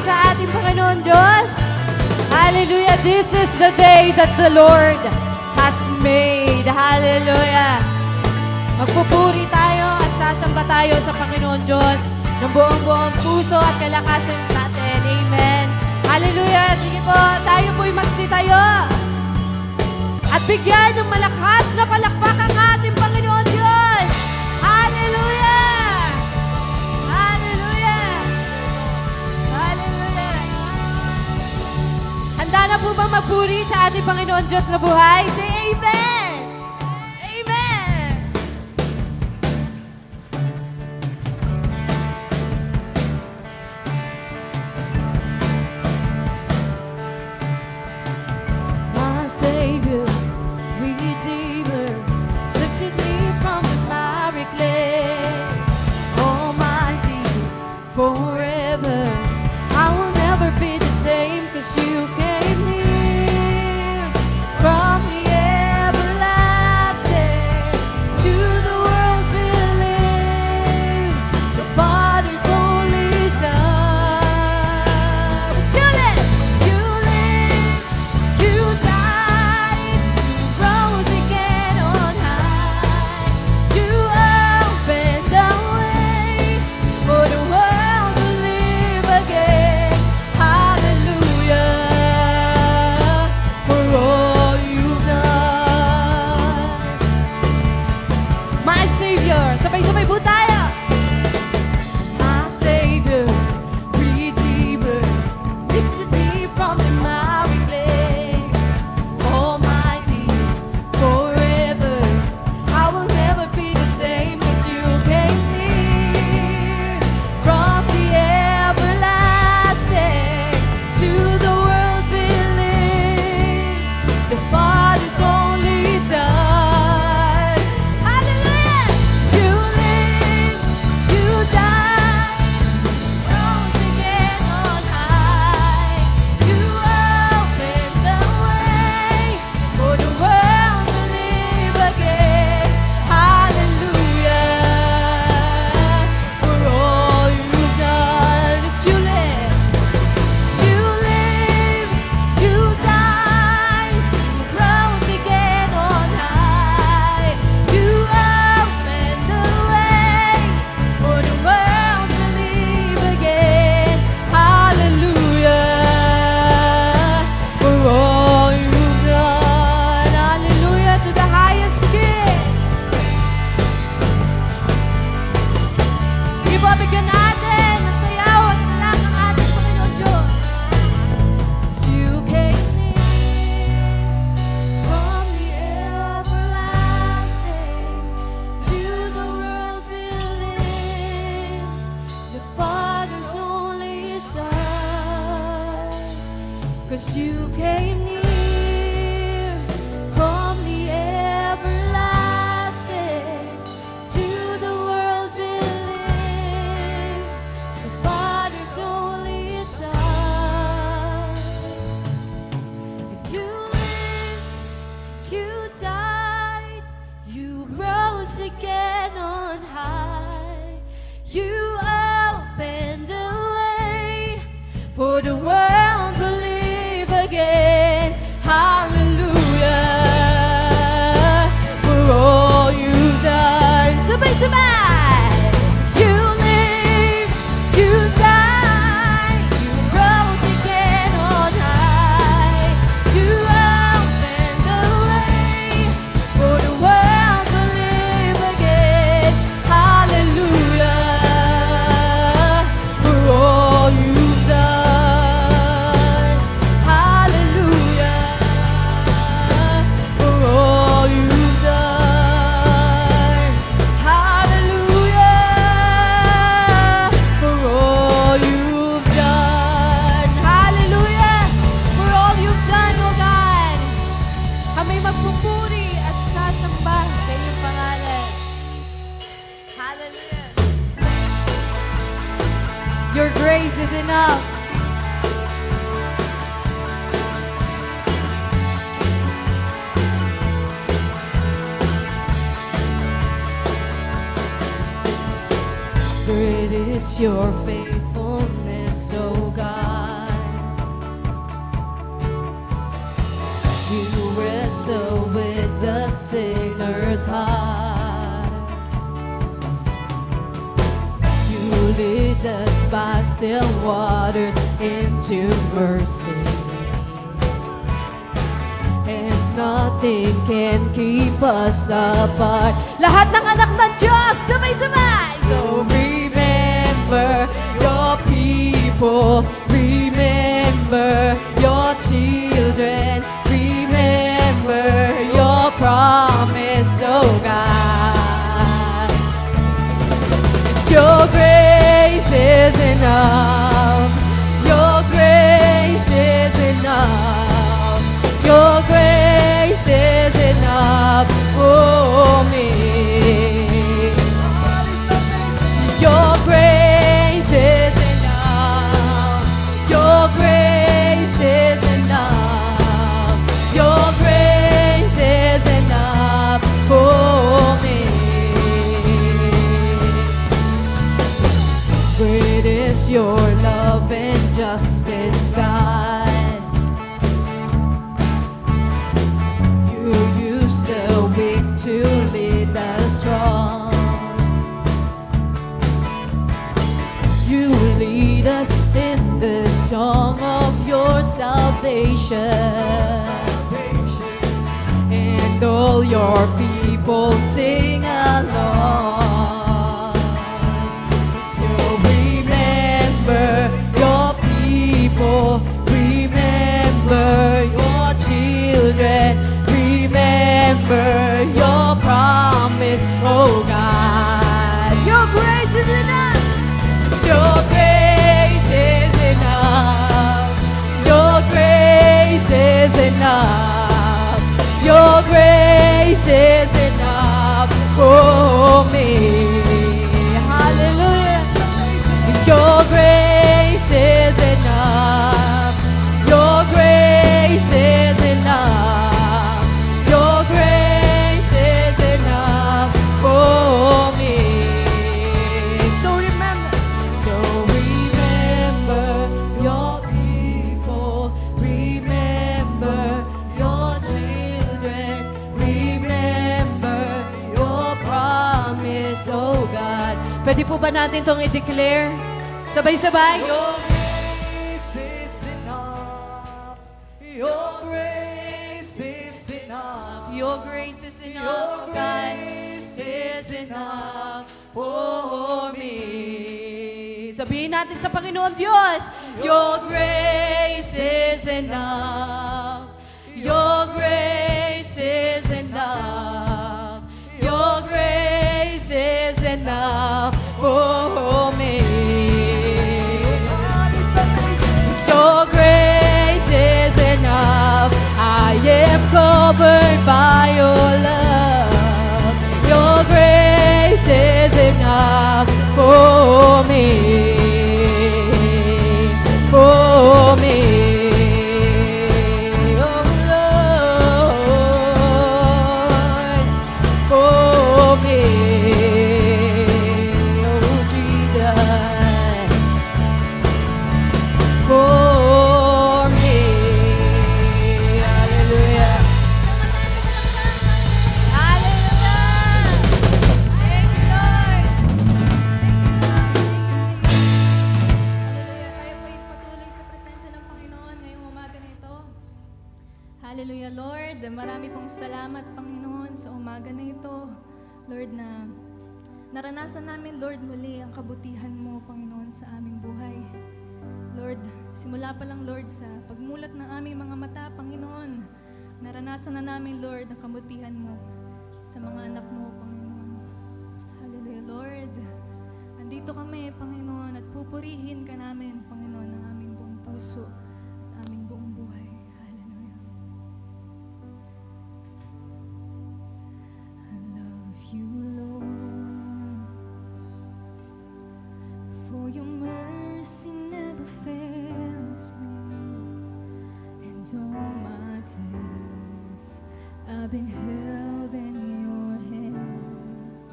sa ating Panginoon Diyos. Hallelujah. This is the day that the Lord has made. Hallelujah. Magpupuri tayo at sasamba tayo sa Panginoon Diyos ng buong puso at kalakasan natin. Amen. Hallelujah. Sige po, tayo po'y magsitayo. At bigyan ng malakas na palakpak ang ating Panginoon Diyos. Hallelujah! Hallelujah! Hallelujah! Handa na po bang magpuri sa ating Panginoon Diyos na buhay? Say Amen! Amen! My Savior, Redeemer, lifted me from the miry clay. Almighty, forever, I will never be the same, 'cause you came near. From the everlasting to the world believe, the Father's only Son. You live, you died, rose again on high. You opened the way for the world to live again. Hallelujah, for all you've done. My Savior, sabay-sabay po tayo. My Savior, Redeemer, lifted me from the miry clay. Almighty, forever, I will never be the same, 'cause you came near. From the everlasting to the world believe, the Father's only Son. Hallelujah! You live, you died, rose again on high. You opened the way for the world to live again. Hallelujah, for all you've done. It's you live, you died, rose again on high. You opened the way for the world to live again. Hallelujah, for all you've done. Hallelujah to the highest King. Sige po, bigyan natin ng sayaw at talang ng ating Panginoon Diyos. You came near from the everlasting to the world believe, the Father's only Son. 'Cause you came near from the everlasting to the world believe, the Father's only Son. And you lived, you died, you rose again on high. You opened the way for the world to live again. Hallelujah, for all you've done. Sabay-sabay! You live, you died, you rose again on high. You opened the way for the world to live again. Hallelujah, for all you've done. Hallelujah, for all you've done. Hallelujah, for all you've done. Hallelujah, for all you've done, O God. Kami magpupuri at sasamba sa iyong pangalan. Hallelujah. Your grace is enough. Great is your faithfulness, O God. still waters into mercy. And nothing can keep us apart. Lahat ng anak ng Diyos, sabay-sabay! So remember your people, remember your children, remember your promise, oh God. Your grace is enough. Your grace is enough. Your grace is enough for me. Your grace is enough. Your grace is enough. Your grace is enough for me. Great is your love and justice, God. You use the weak to lead the strong. You lead us in the song of your salvation. And all your people sing along. Remember your people, remember your children, remember your promise, oh God. Your grace is enough. Your grace is enough. Your grace is enough. Your grace is enough for me. Hallelujah. Your grace is enough. Your grace is enough. Your grace is enough for me. So remember your people, remember your children, remember your promise, oh God. Pwede po ba natin itong i-declare? Sabay-sabay. Your grace is enough. Your grace is enough. Your grace is enough, Your oh God. grace Is enough for me. Sabihin natin sa Panginoon Diyos, Your grace is enough. Your grace is enough. Your grace is enough for me. God is amazing. Your grace is enough. I am covered by your love. Your grace is enough for me. For me. Oh Lord. For me. Oh Jesus. For me. Hallelujah. Hallelujah. Thank you, Lord. Thank you, Jesus. Hallelujah. Kayo po'y patuloy sa presensya ng Panginoon ngayong umaga na ito. Hallelujah, Lord. Marami pong salamat, Panginoon, sa umaga na ito. Lord, na naranasan namin, Lord, muli ang kabutihan mo, Panginoon, sa aming buhay. Lord, simula pa lang, Lord, sa pagmulat ng aming mga mata, Panginoon, naranasan na namin, Lord, ang kabutihan mo sa mga anak mo, Panginoon. Hallelujah, Lord. Andito kami, Panginoon, at pupurihin ka namin, Panginoon, ng aming buong puso at aming buong buhay. Hallelujah. I love you, Lord, for your mercy never fails me, and all my days I've been held in your hands.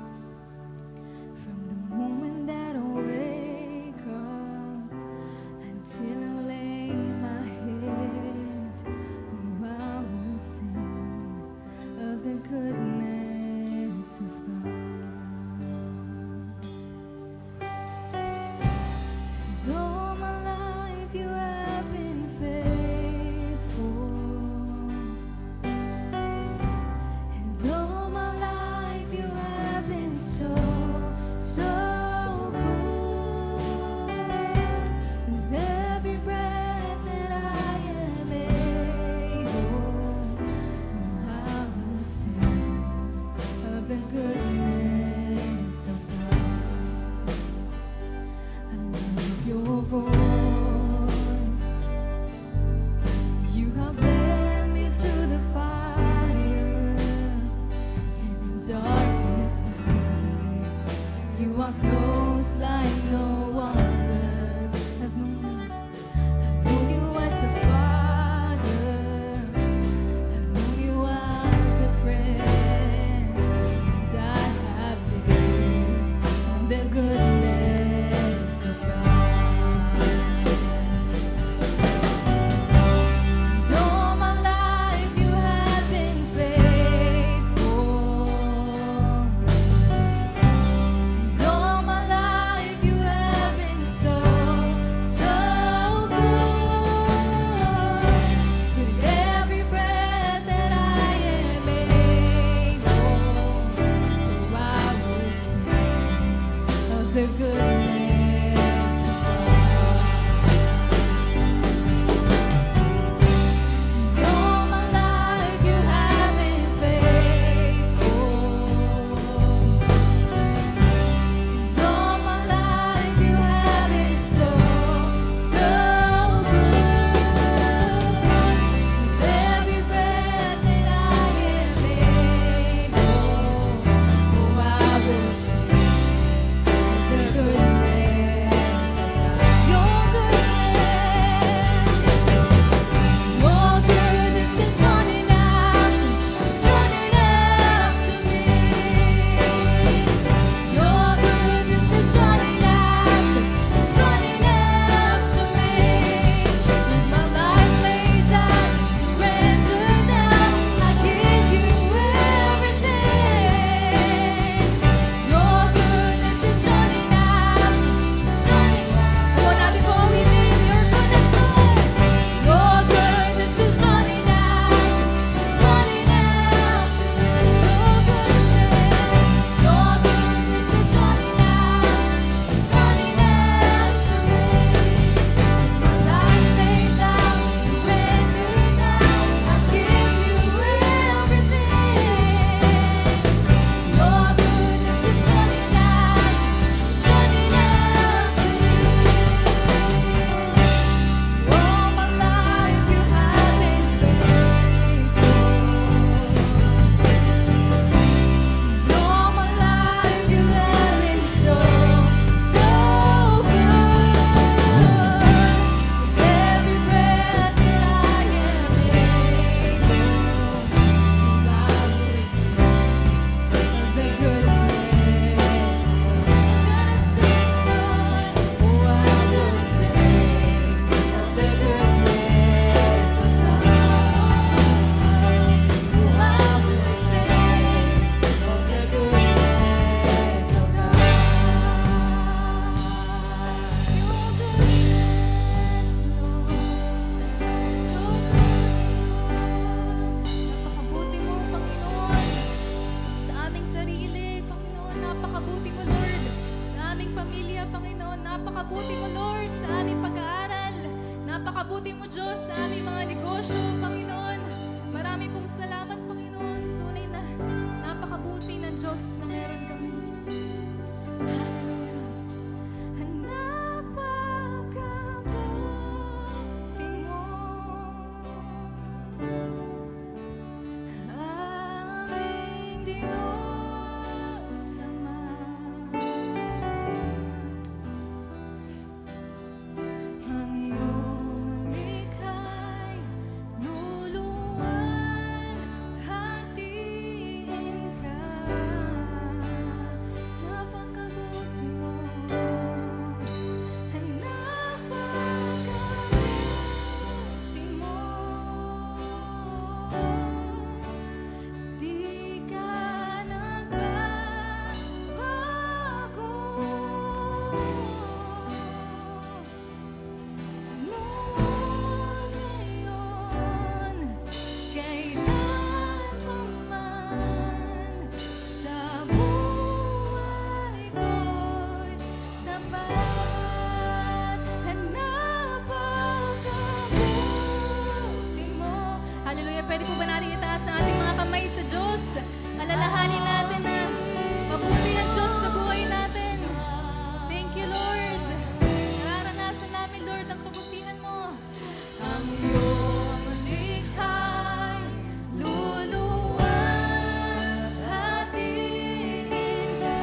From the moment that I wake up until I lay are close like no other. I've known you as a father. I've known you as a friend. And I have lived the goodness of God. And all my life you have been faithful. And all my life you have been so, so good. With every breath that I am able, oh, I will sing of the goodness of God. And all my life you have been faithful. And all my life you have been so, so good. With every breath that I am able, oh, I will sing the goodness of God. Your goodness is running after me. Your goodness is running after me. With my life laid down, surrender now. I give you everything. Your goodness is running after. Come on now, before we leave, your goodness, Lord. Your goodness is running after. It's running after me. Your goodness is running after. It's running after me. My life laid down, surrender now. I give you everything. Your goodness is running after. It's running after me. All my life you have been faithful. All my life you have been so, so good. With every breath that I am able, I will sing of the goodness. Gonna sing, Lord. Oh, I will sing of the goodness of God. Oh, I will sing of the goodness of God. Your goodness, Lord, so good. Napakabuti mo, Panginoon, sa aming sarili, Panginoon. Napakabuti mo, Lord, sa aming pamilya, Panginoon. Napakabuti mo, Lord, sa aming pag-aaral. Napakabuti mo, Diyos, sa aming mga negosyo, Panginoon. Marami pong salamat, Panginoon. Tunay na napakabuti ng Diyos na meron kami. Hallelujah. Napakabuti mo, aming Diyos Ama. Ang iyong likha'y luluwan, hatiin ka. Napakabuti mo, napakabuti mo. Di ka nagbabago. Noon, ngayon, kailanman, sa buhay ko'y tapat. Napakabuti mo. Hallelujah. Pwede po ba natin itaas ang ating mga kamay sa Diyos? Alalahanin natin na mabuti ang Diyos sa buhay natin. Thank you, Lord. Nararanasan namin, Lord, ang kabutihan mo. Ang iyong likha'y luluwan, hatiin ka.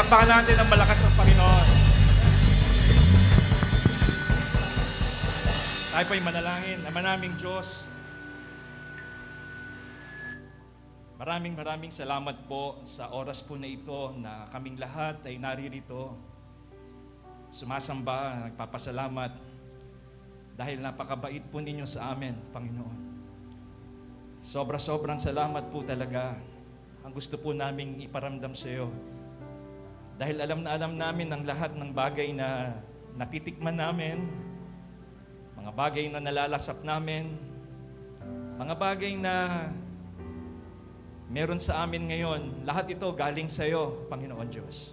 Palakpakan natin ng malakas ang Panginoon. Tayo po'y manalangin. Ama naming Diyos, maraming salamat po sa oras po na ito na kaming lahat ay naririto. Sumasamba, nagpapasalamat dahil napakabait po ninyo sa amin, Panginoon. Sobrang salamat po talaga. Ang gusto po naming iparamdam sa iyo. Dahil alam namin ang lahat ng bagay na natitikman namin, mga bagay na nalalasap namin, mga bagay na meron sa amin ngayon, lahat ito galing sa iyo, Panginoon Diyos.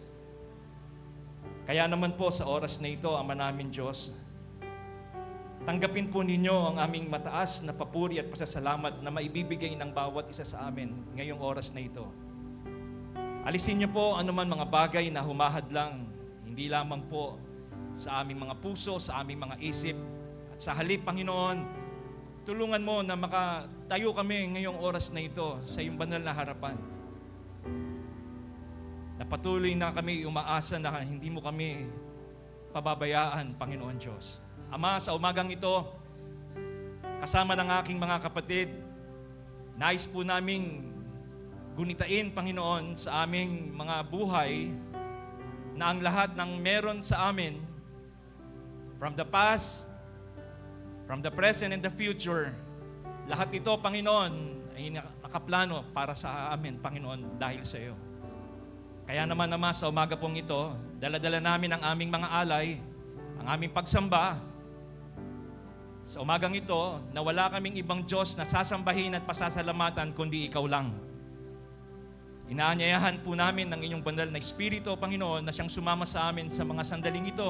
Kaya naman po sa oras na ito, Ama namin Diyos, tanggapin po ninyo ang aming mataas na papuri at pasasalamat na maibibigay ng bawat isa sa amin ngayong oras na ito. Alisin niyo po anuman mga bagay na humahadlang, hindi lamang po sa aming mga puso, sa aming mga isip, at sa halip, Panginoon, tulungan mo na makatayo kami ngayong oras na ito sa iyong banal na harapan. Na patuloy na kami umaasa na hindi mo kami pababayaan, Panginoon Diyos. Ama, sa umagang ito, kasama ng aking mga kapatid, nais po naming gunitain, Panginoon, sa aming mga buhay na ang lahat ng meron sa amin, from the past, from the present and the future, lahat ito, Panginoon, ay nakaplano para sa amin, Panginoon, dahil sa iyo. Kaya naman, Ama, sa umaga pong ito, dala-dala namin ang aming mga alay, ang aming pagsamba. Sa umagang ito, na wala kaming ibang Diyos na sasambahin at pasasalamatan kundi ikaw lang. Inaanyayahan po namin ng inyong banal na Espiritu, Panginoon, na siyang sumama sa amin sa mga sandaling ito.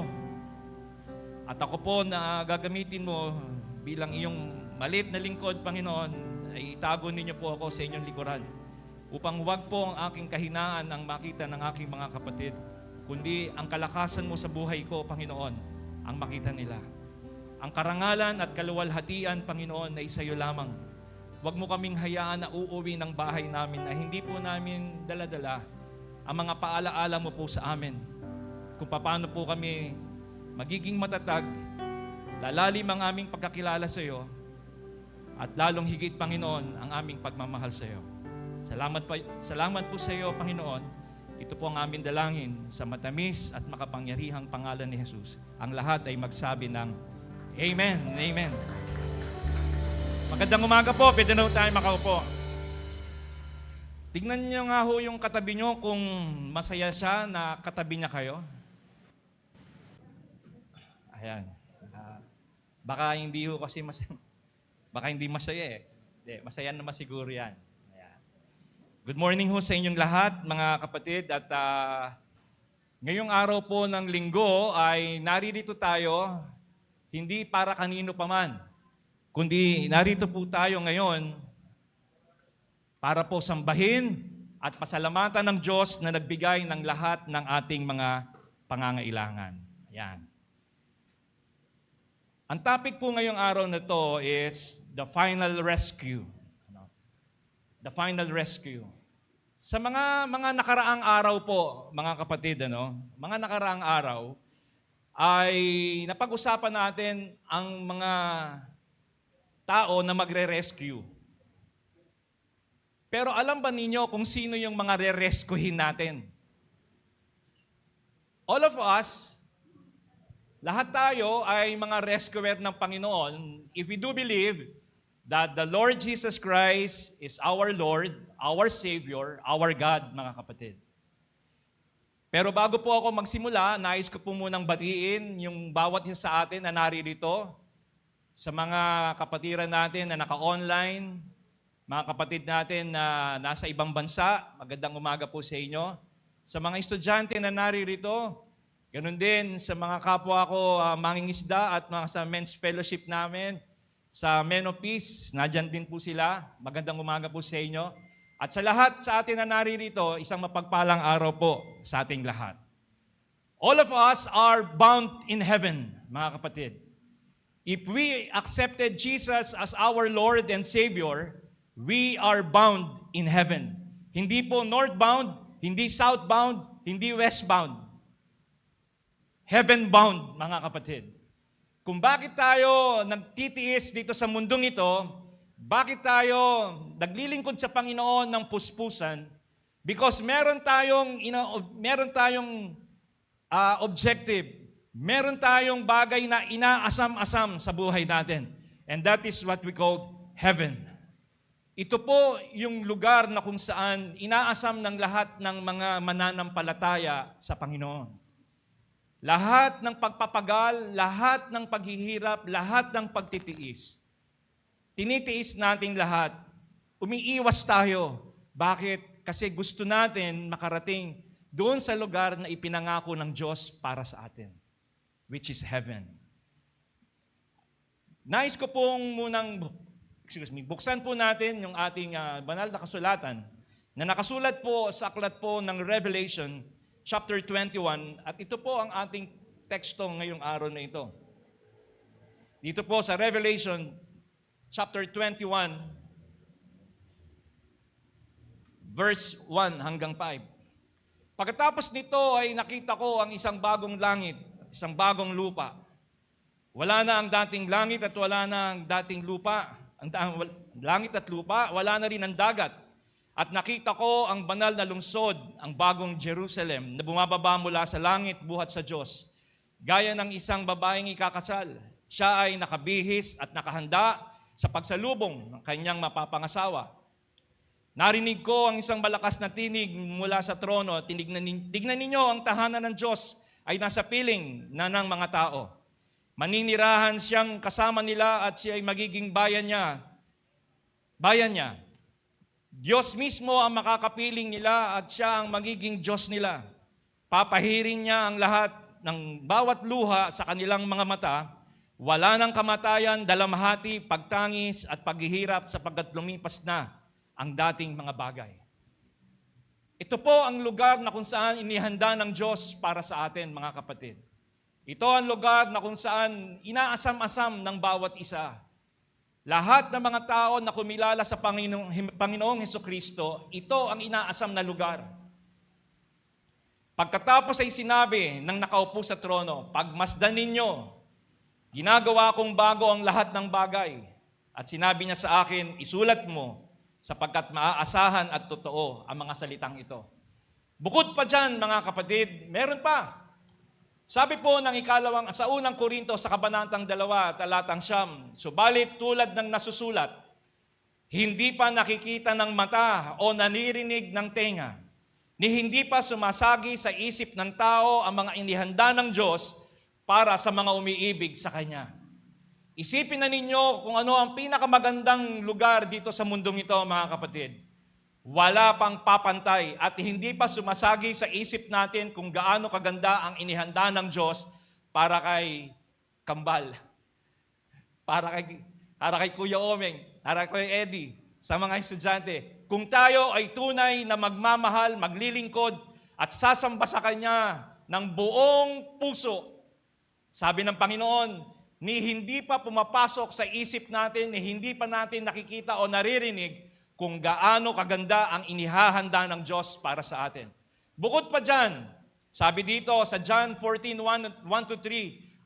At ako po na gagamitin mo bilang iyong maliit na lingkod, Panginoon, ay itago ninyo po ako sa inyong likuran upang huwag po ang aking kahinaan ang makita ng aking mga kapatid, kundi ang kalakasan mo sa buhay ko, Panginoon, ang makita nila. Ang karangalan at kaluwalhatian, Panginoon, ay sa iyo lamang. Huwag mo kaming hayaan na uuwi ng bahay namin na hindi po namin dala-dala ang mga paalaala mo po sa amin. Kung paano po kami magiging matatag, lalalim ang aming pagkakilala sa iyo, at lalong higit, Panginoon, ang aming pagmamahal sa iyo. Salamat po sa iyo, Panginoon. Ito po ang aming dalangin sa matamis at makapangyarihang pangalan ni Jesus. Ang lahat ay magsabi ng Amen. Amen. Magandang umaga po. Pwede na tayo makaupo. Tignan niyo nga ho yung katabi niyo kung masaya siya na katabi niya kayo. Ayan. Baka hindi ho kasi baka hindi masaya eh. Hindi, masaya naman siguro yan. Ayan. Good morning ho sa inyong lahat, mga kapatid. At ngayong araw po ng linggo ay naririto tayo hindi para kanino paman, kundi narito po tayo ngayon para po sambahin at pasalamatan ng Diyos na nagbigay ng lahat ng ating mga pangangailangan. Ayan. Ang topic po ngayong araw na to is the final rescue. The final rescue. Sa mga nakaraang araw po, mga kapatid, mga nakaraang araw, ay napag-usapan natin ang mga tao na magre-rescue. Pero alam ba ninyo kung sino yung mga re-rescuehin natin? All of us, lahat tayo ay mga rescuer ng Panginoon if we do believe that the Lord Jesus Christ is our Lord, our Savior, our God, mga kapatid. Pero bago po ako magsimula, nais ko po munang batiin yung bawat isa sa atin na naririto, sa mga kapatiran natin na naka-online, mga kapatid natin na nasa ibang bansa, magandang umaga po sa inyo. Sa mga estudyante na naririto, ganun din sa mga kapwa ko mangingisda at mga sa men's fellowship namin, sa Men of Peace, nadyan din po sila. Magandang umaga po sa inyo. At sa lahat sa atin na naririto, isang mapagpalang araw po sa ating lahat. All of us are bound in heaven, mga kapatid. If we accepted Jesus as our Lord and Savior, we are bound in heaven. Hindi po northbound, hindi southbound, hindi westbound. Heaven-bound, mga kapatid. Kung bakit tayo nagtitiis dito sa mundong ito, bakit tayo naglilingkod sa Panginoon ng puspusan? Because meron tayong objective. Meron tayong bagay na inaasam-asam sa buhay natin. And that is what we call heaven. Ito po yung lugar na kung saan inaasam ng lahat ng mga mananampalataya sa Panginoon. Lahat ng pagpapagal, lahat ng paghihirap, lahat ng pagtitiis. Tinitiis natin lahat. Umiiwas tayo. Bakit? Kasi gusto natin makarating doon sa lugar na ipinangako ng Diyos para sa atin, which is heaven. Nais ko pong buksan po natin yung ating banal na kasulatan na nakasulat po sa aklat po ng Revelation chapter 21 at ito po ang ating teksto ngayong araw na ito. Dito po sa Revelation chapter 21 verse 1 hanggang 5. Pagkatapos nito ay nakita ko ang isang bagong langit at isang bagong lupa. Wala na ang dating langit at wala na ang dating lupa. Ang langit at lupa, wala na rin ang dagat. At nakita ko ang banal na lungsod, ang bagong Jerusalem, na bumababa mula sa langit buhat sa Diyos. Gaya ng isang babaeng ikakasal, siya ay nakabihis at nakahanda sa pagsalubong ng kanyang mapapangasawa. Narinig ko ang isang malakas na tinig mula sa trono. Tignan ninyo ang tahanan ng Diyos ay nasa piling na ng mga tao. Maninirahan siyang kasama nila at siya ay magiging bayan niya. Diyos mismo ang makakapiling nila at siya ang magiging Diyos nila. Papahirin niya ang lahat ng bawat luha sa kanilang mga mata. Wala ng kamatayan, dalamhati, pagtangis at paghihirap sapagkat lumipas na ang dating mga bagay. Ito po ang lugar na kung saan inihanda ng Diyos para sa atin, mga kapatid. Ito ang lugar na kung saan inaasam-asam ng bawat isa. Lahat ng mga tao na kumilala sa Panginoong Hesukristo, ito ang inaasam na lugar. Pagkatapos ay sinabi ng nakaupo sa trono, pagmasdan ninyo, ginagawa kong bago ang lahat ng bagay. At sinabi niya sa akin, isulat mo, sapagkat maaasahan at totoo ang mga salitang ito. Bukod pa dyan, mga kapatid, meron pa. Sabi po ng sa unang Korinto sa kabanatang 2, talatang 9, subalit tulad ng nasusulat, hindi pa nakikita ng mata o nanirinig ng tenga, ni hindi pa sumasagi sa isip ng tao ang mga inihanda ng Diyos para sa mga umiibig sa Kanya. Isipin na ninyo kung ano ang pinakamagandang lugar dito sa mundong ito, mga kapatid. Wala pang papantay at hindi pa sumasagi sa isip natin kung gaano kaganda ang inihanda ng Diyos para kay Kambal, para kay Kuya Omeng, para kay Eddie, sa mga estudyante. Kung tayo ay tunay na magmamahal, maglilingkod at sasamba sa Kanya ng buong puso, sabi ng Panginoon, ni hindi pa pumapasok sa isip natin, ni hindi pa natin nakikita o naririnig kung gaano kaganda ang inihahanda ng Diyos para sa atin. Bukod pa dyan, sabi dito sa John 14:1-3,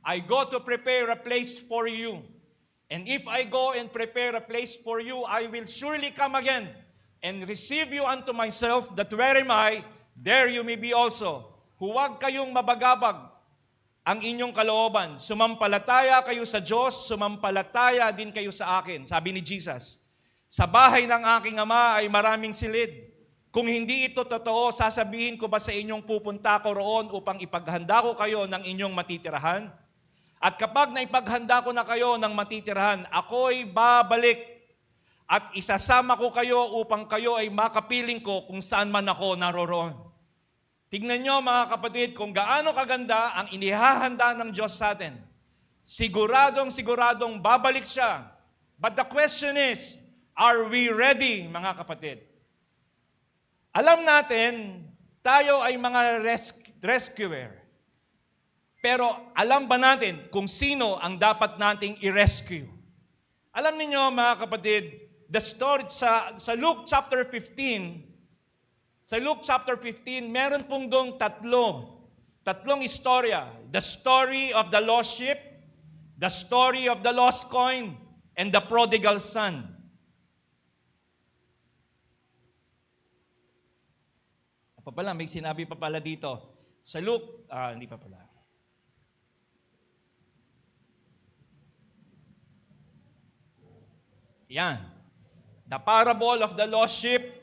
I go to prepare a place for you. And if I go and prepare a place for you, I will surely come again and receive you unto myself, that where am I, there you may be also. Huwag kayong mabagabag ang inyong kalooban. Sumampalataya kayo sa Diyos, sumampalataya din kayo sa akin. Sabi ni Jesus, sa bahay ng aking Ama ay maraming silid. Kung hindi ito totoo, sasabihin ko ba sa inyong pupunta ko roon upang ipaghanda ko kayo ng inyong matitirahan? At kapag naipaghanda ko na kayo ng matitirahan, ako'y babalik at isasama ko kayo upang kayo ay makapiling ko kung saan man ako naroroon. Tignan nyo, mga kapatid, kung gaano kaganda ang inihahanda ng Diyos sa atin. Siguradong babalik siya. But the question is, are we ready, mga kapatid? Alam natin, tayo ay mga rescuer. Pero alam ba natin kung sino ang dapat nating i-rescue? Alam niyo, mga kapatid, the story sa Luke chapter 15, Sa Luke chapter 15, meron pong dong tatlong istorya. The story of the lost sheep, the story of the lost coin, and the prodigal son. Apa pala, may sinabi pa pala dito. Sa Luke, hindi pa pala. Yan. The parable of the lost sheep,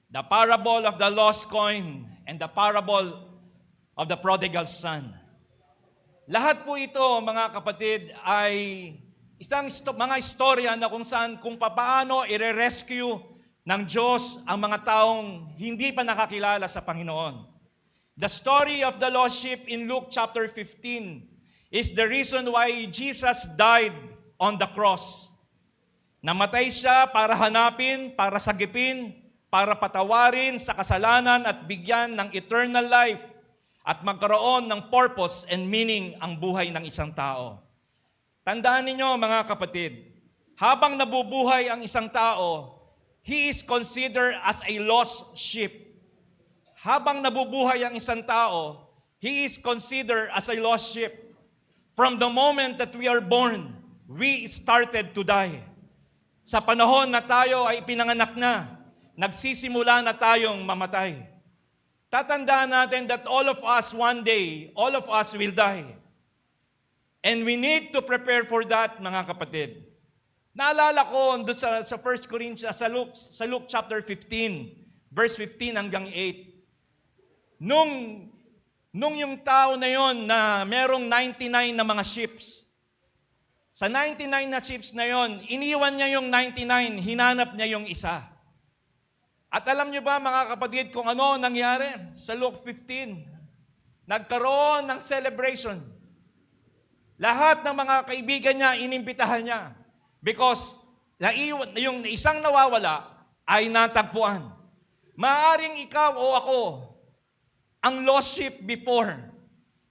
the parable of the lost coin, and the parable of the prodigal son. Lahat po ito, mga kapatid, ay mga istorya na kung paano i-rescue ng Diyos ang mga taong hindi pa nakakilala sa Panginoon. The story of the lost sheep in Luke chapter 15 is the reason why Jesus died on the cross. Namatay siya para hanapin, para sagipin, para patawarin sa kasalanan at bigyan ng eternal life at magkaroon ng purpose and meaning ang buhay ng isang tao. Tandaan ninyo mga kapatid, habang nabubuhay ang isang tao, he is considered as a lost sheep. Habang nabubuhay ang isang tao, he is considered as a lost sheep. From the moment that we are born, we started to die. Sa panahon na tayo ay pinanganak na, nagsisimula na tayong mamatay. Tatandaan natin that all of us one day, all of us will die. And we need to prepare for that, mga kapatid. Naalala ko doon sa 1 Corinthians, sa Luke chapter 15, verse 15 hanggang 8. Nung yung tao na yon na merong 99 na mga ships, sa 99 na ships na yon, iniwan niya yung 99, hinanap niya yung isa. At alam niyo ba mga kapatid kung ano nangyari sa Luke 15? Nagkaroon ng celebration. Lahat ng mga kaibigan niya, inimbitahan niya. Because yung isang nawawala ay natagpuan. Maaring ikaw o ako ang lost sheep before.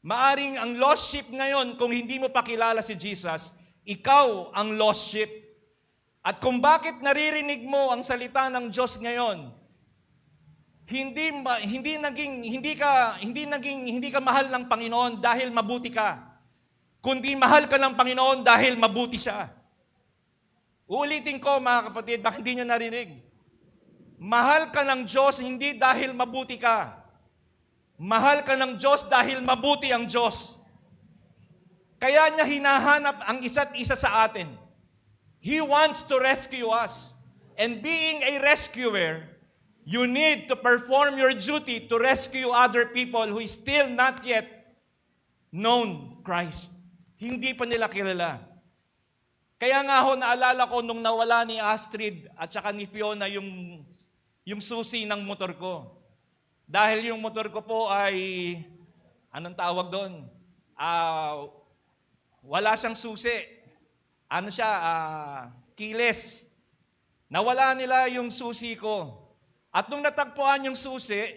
Maaring ang lost sheep ngayon, kung hindi mo pa kilala si Jesus, ikaw ang lost sheep. At kung bakit naririnig mo ang salita ng Diyos ngayon, hindi ka mahal ng Panginoon dahil mabuti ka, kundi mahal ka ng Panginoon dahil mabuti siya. Uulitin ko mga kapatid, bakit hindi nyo narinig? Mahal ka ng Diyos hindi dahil mabuti ka. Mahal ka ng Diyos dahil mabuti ang Diyos. Kaya niya hinahanap ang isa't isa sa atin. He wants to rescue us. And being a rescuer, you need to perform your duty to rescue other people who is still not yet known Christ. Hindi pa nila kilala. Kaya nga ho, naalala ko nung nawala ni Astrid at saka ni Fiona yung susi ng motor ko. Dahil yung motor ko po ay, anong tawag doon? Wala siyang susi. Ano siya? Keyless. Nawala nila yung susi ko. At nung natagpuan yung susi,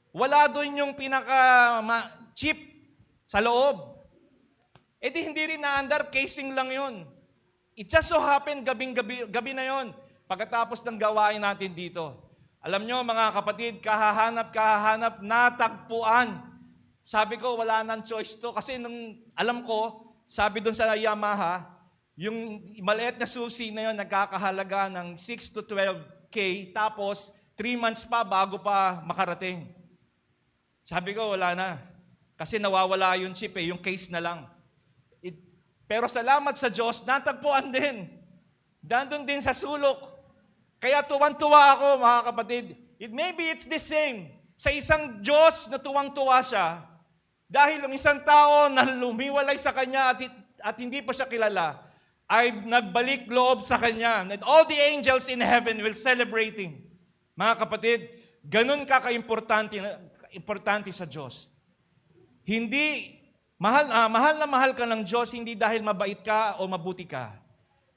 wala doon yung pinaka-chip sa loob. E di hindi rin na-under, casing lang yun. It just so happened, gabi na yon, pagkatapos ng gawain natin dito. Alam nyo mga kapatid, kahahanap, natagpuan. Sabi ko, wala nang choice to. Kasi nung alam ko, sabi doon sa Yamaha, yung maliit na susi na yun, nagkakahalaga ng 6 to 12K, tapos 3 months pa bago pa makarating. Sabi ko, wala na. Kasi nawawala yung chip yung case na lang. Pero salamat sa Diyos, natagpuan din. Nandun din sa sulok. Kaya tuwang-tuwa ako, mga kapatid. Maybe it's the same. Sa isang Diyos na tuwang-tuwa siya, dahil ang isang tao na lumiwalay sa Kanya at hindi pa siya kilala, ay nagbalik loob sa Kanya. And all the angels in heaven will celebrating. Mga kapatid, ganun ka-importante sa Diyos. Mahal na mahal ka ng Diyos hindi dahil mabait ka o mabuti ka,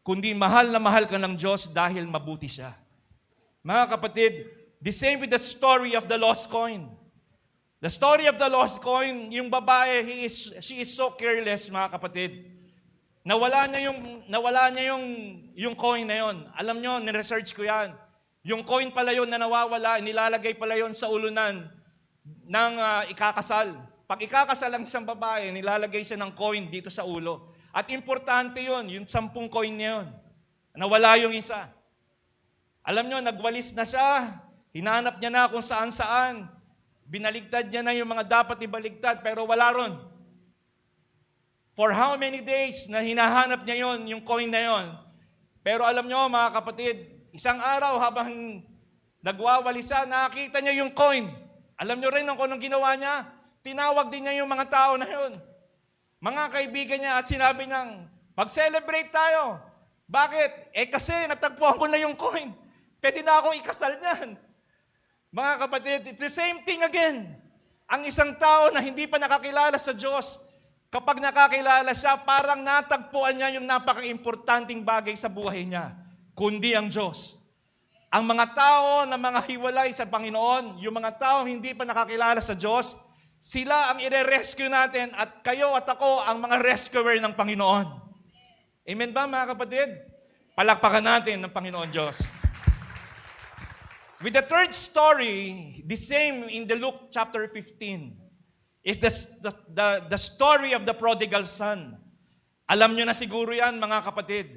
kundi mahal na mahal ka ng Diyos dahil mabuti siya. Mga kapatid, the same with the story of the lost coin. The story of the lost coin, yung babae, she is so careless, mga kapatid. Nawala niya yung coin na yon. Alam nyo, niresearch ko yan. Yung coin pala yun na nawawala, nilalagay pala yun sa ulunan ng ikakasal. Pag ikakasal ang isang babae, nilalagay siya ng coin dito sa ulo. At importante yun, yung 10 coin niya yun. Nawala yung isa. Alam nyo, nagwalis na siya. Hinanap niya na kung saan-saan. Binaligtad niya na yung mga dapat ibaligtad, pero wala ron. For how many days na hinahanap niya yon, yung coin na yon. Pero alam nyo, mga kapatid, isang araw habang nagwawalis siya, nakita niya yung coin. Alam nyo rin kung anong ginawa niya? Tinawag din niya yung mga tao na yun. Mga kaibigan niya at sinabi niyang, mag-celebrate tayo. Bakit? Kasi natagpuan ko na yung coin. Pwede na ako ikasal niyan. Mga kapatid, it's the same thing again. Ang isang tao na hindi pa nakakilala sa Diyos, kapag nakakilala siya, parang natagpuan niya yung napaka-importanting bagay sa buhay niya, kundi ang Diyos. Ang mga tao na mga hiwalay sa Panginoon, yung mga tao hindi pa nakakilala sa Diyos, sila ang ire-rescue natin at kayo at ako ang mga rescuer ng Panginoon. Amen ba mga kapatid? Palakpakan natin ng Panginoon Diyos. With the third story, the same in the Luke chapter 15, is the story of the prodigal son. Alam nyo na siguro yan mga kapatid,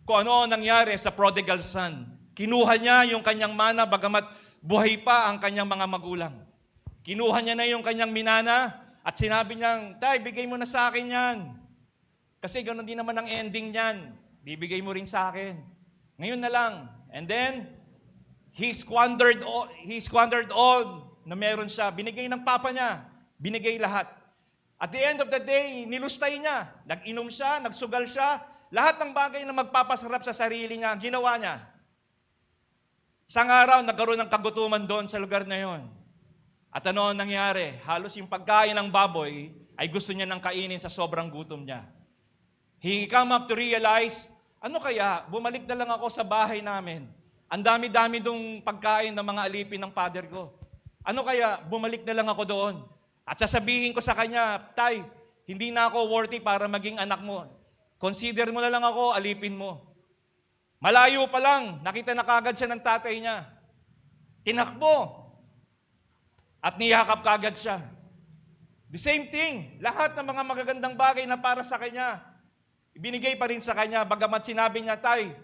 kung ano nangyari sa prodigal son. Kinuha niya yung kanyang mana bagamat buhay pa ang kanyang mga magulang. Kinuha niya na yung kanyang minana at sinabi niyang, Tay, bigay mo na sa akin yan. Kasi ganoon din naman ang ending niyan. Bibigay mo rin sa akin. Ngayon na lang. And then, he squandered all na meron siya. Binigay ng papa niya. Binigay lahat. At the end of the day, nilustay niya. Nag-inom siya, nagsugal siya. Lahat ng bagay na magpapasarap sa sarili niya, ginawa niya. Isang araw, nagkaroon ng kagutuman doon sa lugar na yon. At ano ang nangyari? Halos yung pagkain ng baboy ay gusto niya nang kainin sa sobrang gutom niya. He come up to realize, ano kaya, bumalik na lang ako sa bahay namin. Ang dami-dami dong pagkain ng mga alipin ng father ko. Ano kaya, bumalik na lang ako doon. At sasabihin ko sa kanya, Tay, hindi na ako worthy para maging anak mo. Consider mo na lang ako, alipin mo. Malayo pa lang, nakita na kagad siya ng tatay niya. Tinakbo. At niyakap kagad siya. The same thing, lahat ng mga magagandang bagay na para sa kanya, ibinigay pa rin sa kanya, bagamat sinabi niya, Tay,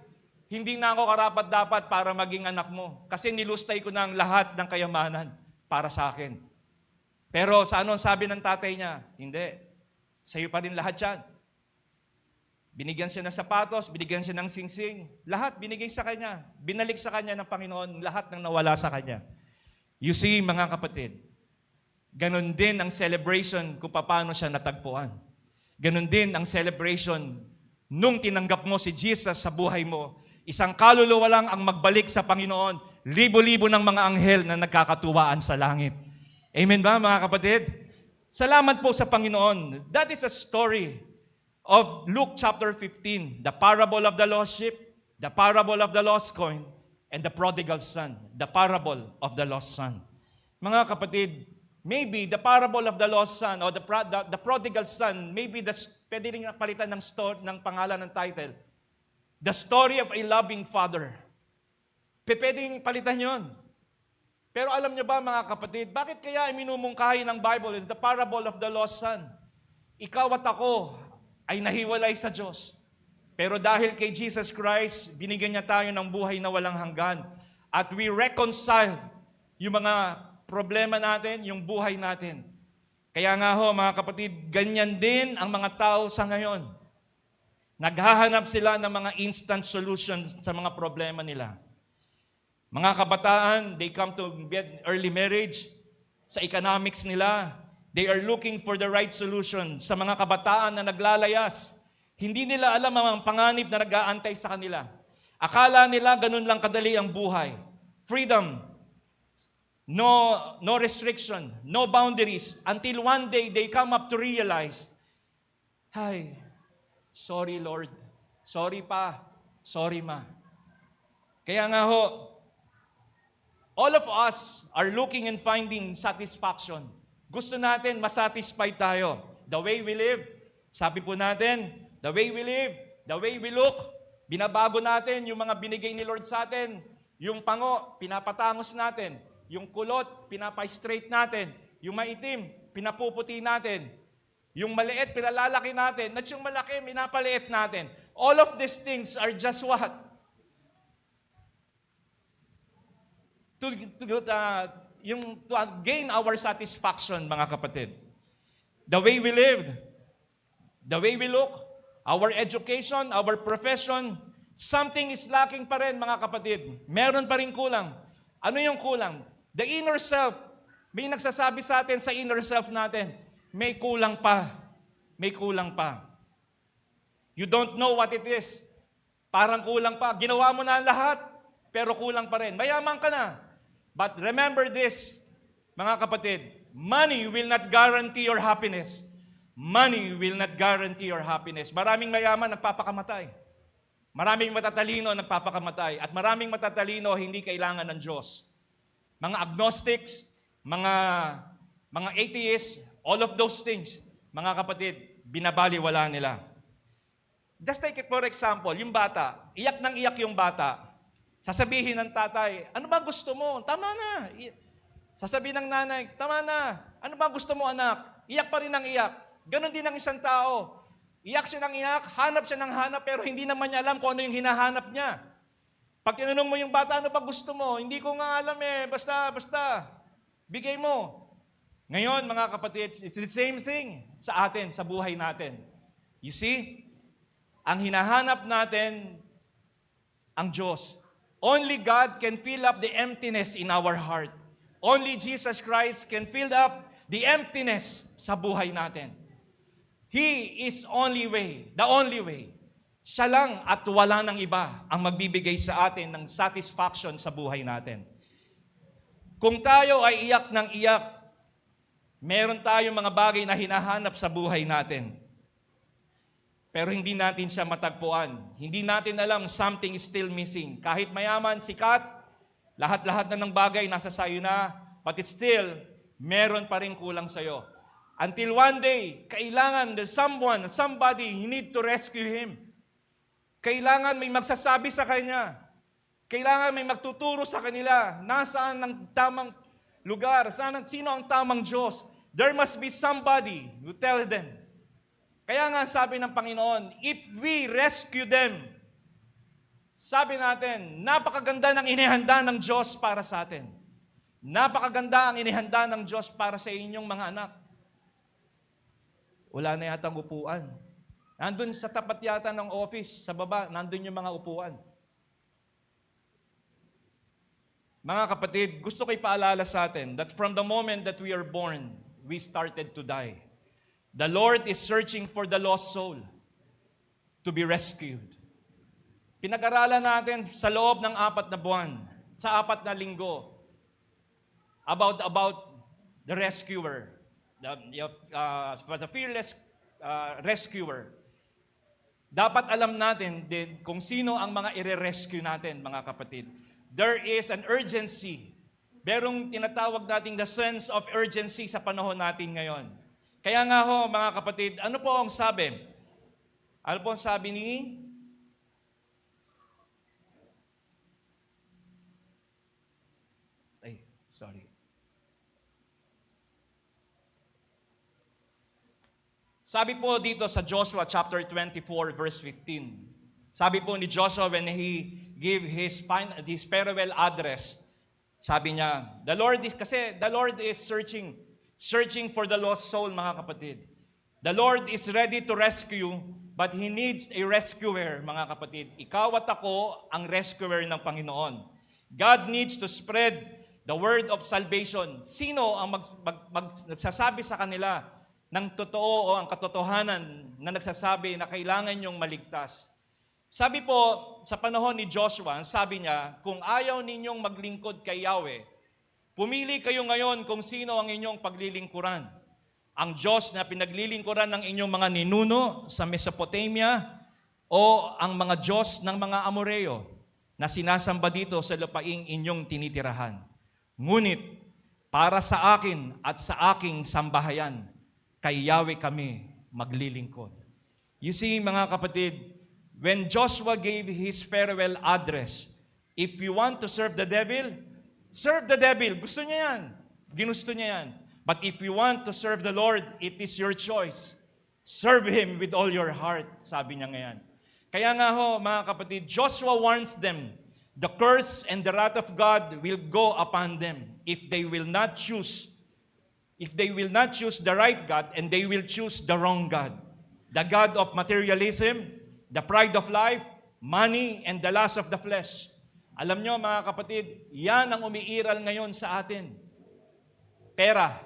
hindi na ako karapat-dapat para maging anak mo. Kasi nilustay ko na ang lahat ng kayamanan para sa akin. Pero sa ano sabi ng tatay niya? Hindi. Sa'yo pa rin lahat yan. Binigyan siya ng sapatos, binigyan siya ng singsing. Lahat binigay sa kanya. Binalik sa kanya ng Panginoon lahat ng nawala sa kanya. You see, mga kapatid, ganon din ang celebration kung paano siya natagpuan. Ganon din ang celebration nung tinanggap mo si Jesus sa buhay mo. Isang kaluluwa lang ang magbalik sa Panginoon. Libo-libo ng mga anghel na nagkakatuwaan sa langit. Amen ba, mga kapatid? Salamat po sa Panginoon. That is a story of Luke chapter 15, the parable of the lost sheep, the parable of the lost coin, and the prodigal son, the parable of the lost son. Mga kapatid, maybe the parable of the lost son or the prodigal son, maybe pwede rin palitan ng pangalan ng title. The story of a loving father. Pwedeng palitan yon. Pero alam niyo ba mga kapatid, bakit kaya minumungkahi ng Bible is the parable of the lost son? Ikaw at ako ay nahiwalay sa Diyos. Pero dahil kay Jesus Christ, binigyan niya tayo ng buhay na walang hanggan. At we reconcile yung mga problema natin, yung buhay natin. Kaya nga ho, mga kapatid, ganyan din ang mga tao sa ngayon. Naghahanap sila ng mga instant solution sa mga problema nila. Mga kabataan, they come to get early marriage. Sa economics nila, they are looking for the right solution. Sa mga kabataan na naglalayas, hindi nila alam ang panganib na nag-aantay sa kanila. Akala nila ganun lang kadali ang buhay. Freedom, no restriction, no boundaries, until one day they come up to realize, Hi, sorry Lord, sorry pa, sorry ma. Kaya nga ho, all of us are looking and finding satisfaction. Gusto natin masatisfied tayo. The way we live, sabi po natin, the way we live, the way we look, binabago natin yung mga binigay ni Lord sa atin. Yung pango, pinapatangos natin. Yung kulot, pinapa-straight natin. Yung maitim, pinapuputi natin. Yung maliit, pinalalaki natin. At yung malaki, pinapaliit natin. All of these things are just what? To gain our satisfaction, mga kapatid. The way we live, the way we look, our education, our profession, something is lacking pa rin, mga kapatid. Meron pa rin kulang. Ano yung kulang? The inner self. May nagsasabi sa atin sa inner self natin, may kulang pa. May kulang pa. You don't know what it is. Parang kulang pa. Ginawa mo na ang lahat, pero kulang pa rin. Mayaman ka na. But remember this, mga kapatid, money will not guarantee your happiness. Money will not guarantee your happiness. Maraming mayaman nagpapakamatay. Maraming matatalino nagpapakamatay. At maraming matatalino hindi kailangan ng Diyos. Mga agnostics, mga atheists, all of those things, mga kapatid, binabaliwala nila. Just take it for example, yung bata, iyak ng iyak yung bata. Sasabihin ng tatay, ano ba gusto mo? Tama na. Sasabihin ng nanay, tama na. Ano ba gusto mo, anak? Iyak pa rin ng iyak. Ganon din ang isang tao. Iyak siya ng iyak, hanap siya ng hanap, pero hindi naman niya alam kung ano yung hinahanap niya. Pag tinanong mo yung bata, ano ba gusto mo? Hindi ko nga alam basta. Bigay mo. Ngayon, mga kapatid, it's the same thing sa atin, sa buhay natin. You see? Ang hinahanap natin, ang Diyos. Only God can fill up the emptiness in our heart. Only Jesus Christ can fill up the emptiness sa buhay natin. He is the only way. Siya lang at wala ng iba ang magbibigay sa atin ng satisfaction sa buhay natin. Kung tayo ay iyak ng iyak, meron tayong mga bagay na hinahanap sa buhay natin. Pero hindi natin siya matagpuan. Hindi natin alam something is still missing. Kahit mayaman, sikat, lahat-lahat na ng bagay nasa sayo na, but it's still, meron pa rin kulang sa'yo. Until one day, kailangan there's somebody, you need to rescue him. Kailangan may magsasabi sa kanya. Kailangan may magtuturo sa kanila. Nasaan ang tamang lugar? Sino ang tamang Diyos? There must be somebody who tell them. Kaya nga sabi ng Panginoon, if we rescue them, sabi natin, napakaganda ng inihanda ng Diyos para sa atin. Napakaganda ang inihanda ng Diyos para sa inyong mga anak. Wala na yatang upuan. Nandun sa tapat yata ng office, sa baba, nandun yung mga upuan. Mga kapatid, gusto ko ipaalala sa atin that from the moment that we are born, we started to die. The Lord is searching for the lost soul to be rescued. Pinag-aralan natin sa loob ng 4 na buwan, sa 4 na linggo, about the rescuer, the fearless rescuer. Dapat alam natin din kung sino ang mga ire-rescue natin, mga kapatid. There is an urgency. Merong tinatawag nating the sense of urgency sa panahon natin ngayon. Kaya nga ho, mga kapatid, ano po ang sabi? Ano po ang sabi ni? Sabi po dito sa Joshua chapter 24 verse 15. Sabi po ni Joshua when he gave his farewell address, sabi niya, the Lord is searching for the lost soul, mga kapatid. The Lord is ready to rescue, but He needs a rescuer, mga kapatid. Ikaw at ako ang rescuer ng Panginoon. God needs to spread the word of salvation. Sino ang nagsasabi sa kanila ng totoo o ang katotohanan na nagsasabi na kailangan nyong maligtas? Sabi po, sa panahon ni Joshua, sabi niya, kung ayaw ninyong maglingkod kay Yahweh, pumili kayo ngayon kung sino ang inyong paglilingkuran. Ang Diyos na pinaglilingkuran ng inyong mga ninuno sa Mesopotamia o ang mga Diyos ng mga Amoreo na sinasamba dito sa lupaing inyong tinitirahan. Ngunit, para sa akin at sa aking sambahayan, kay Yahweh kami maglilingkod. You see, mga kapatid, when Joshua gave his farewell address, If you want to serve the devil, serve the devil. Gusto niya yan. Ginusto niya yan. But if you want to serve the Lord, it is your choice. Serve Him with all your heart, sabi niya ngayon. Kaya nga ho, mga kapatid, Joshua warns them, the curse and the wrath of God will go upon them if they will not choose the right God and they will choose the wrong God. The God of materialism, the pride of life, money, and the lust of the flesh. Alam nyo mga kapatid, yan ang umiiral ngayon sa atin. Pera,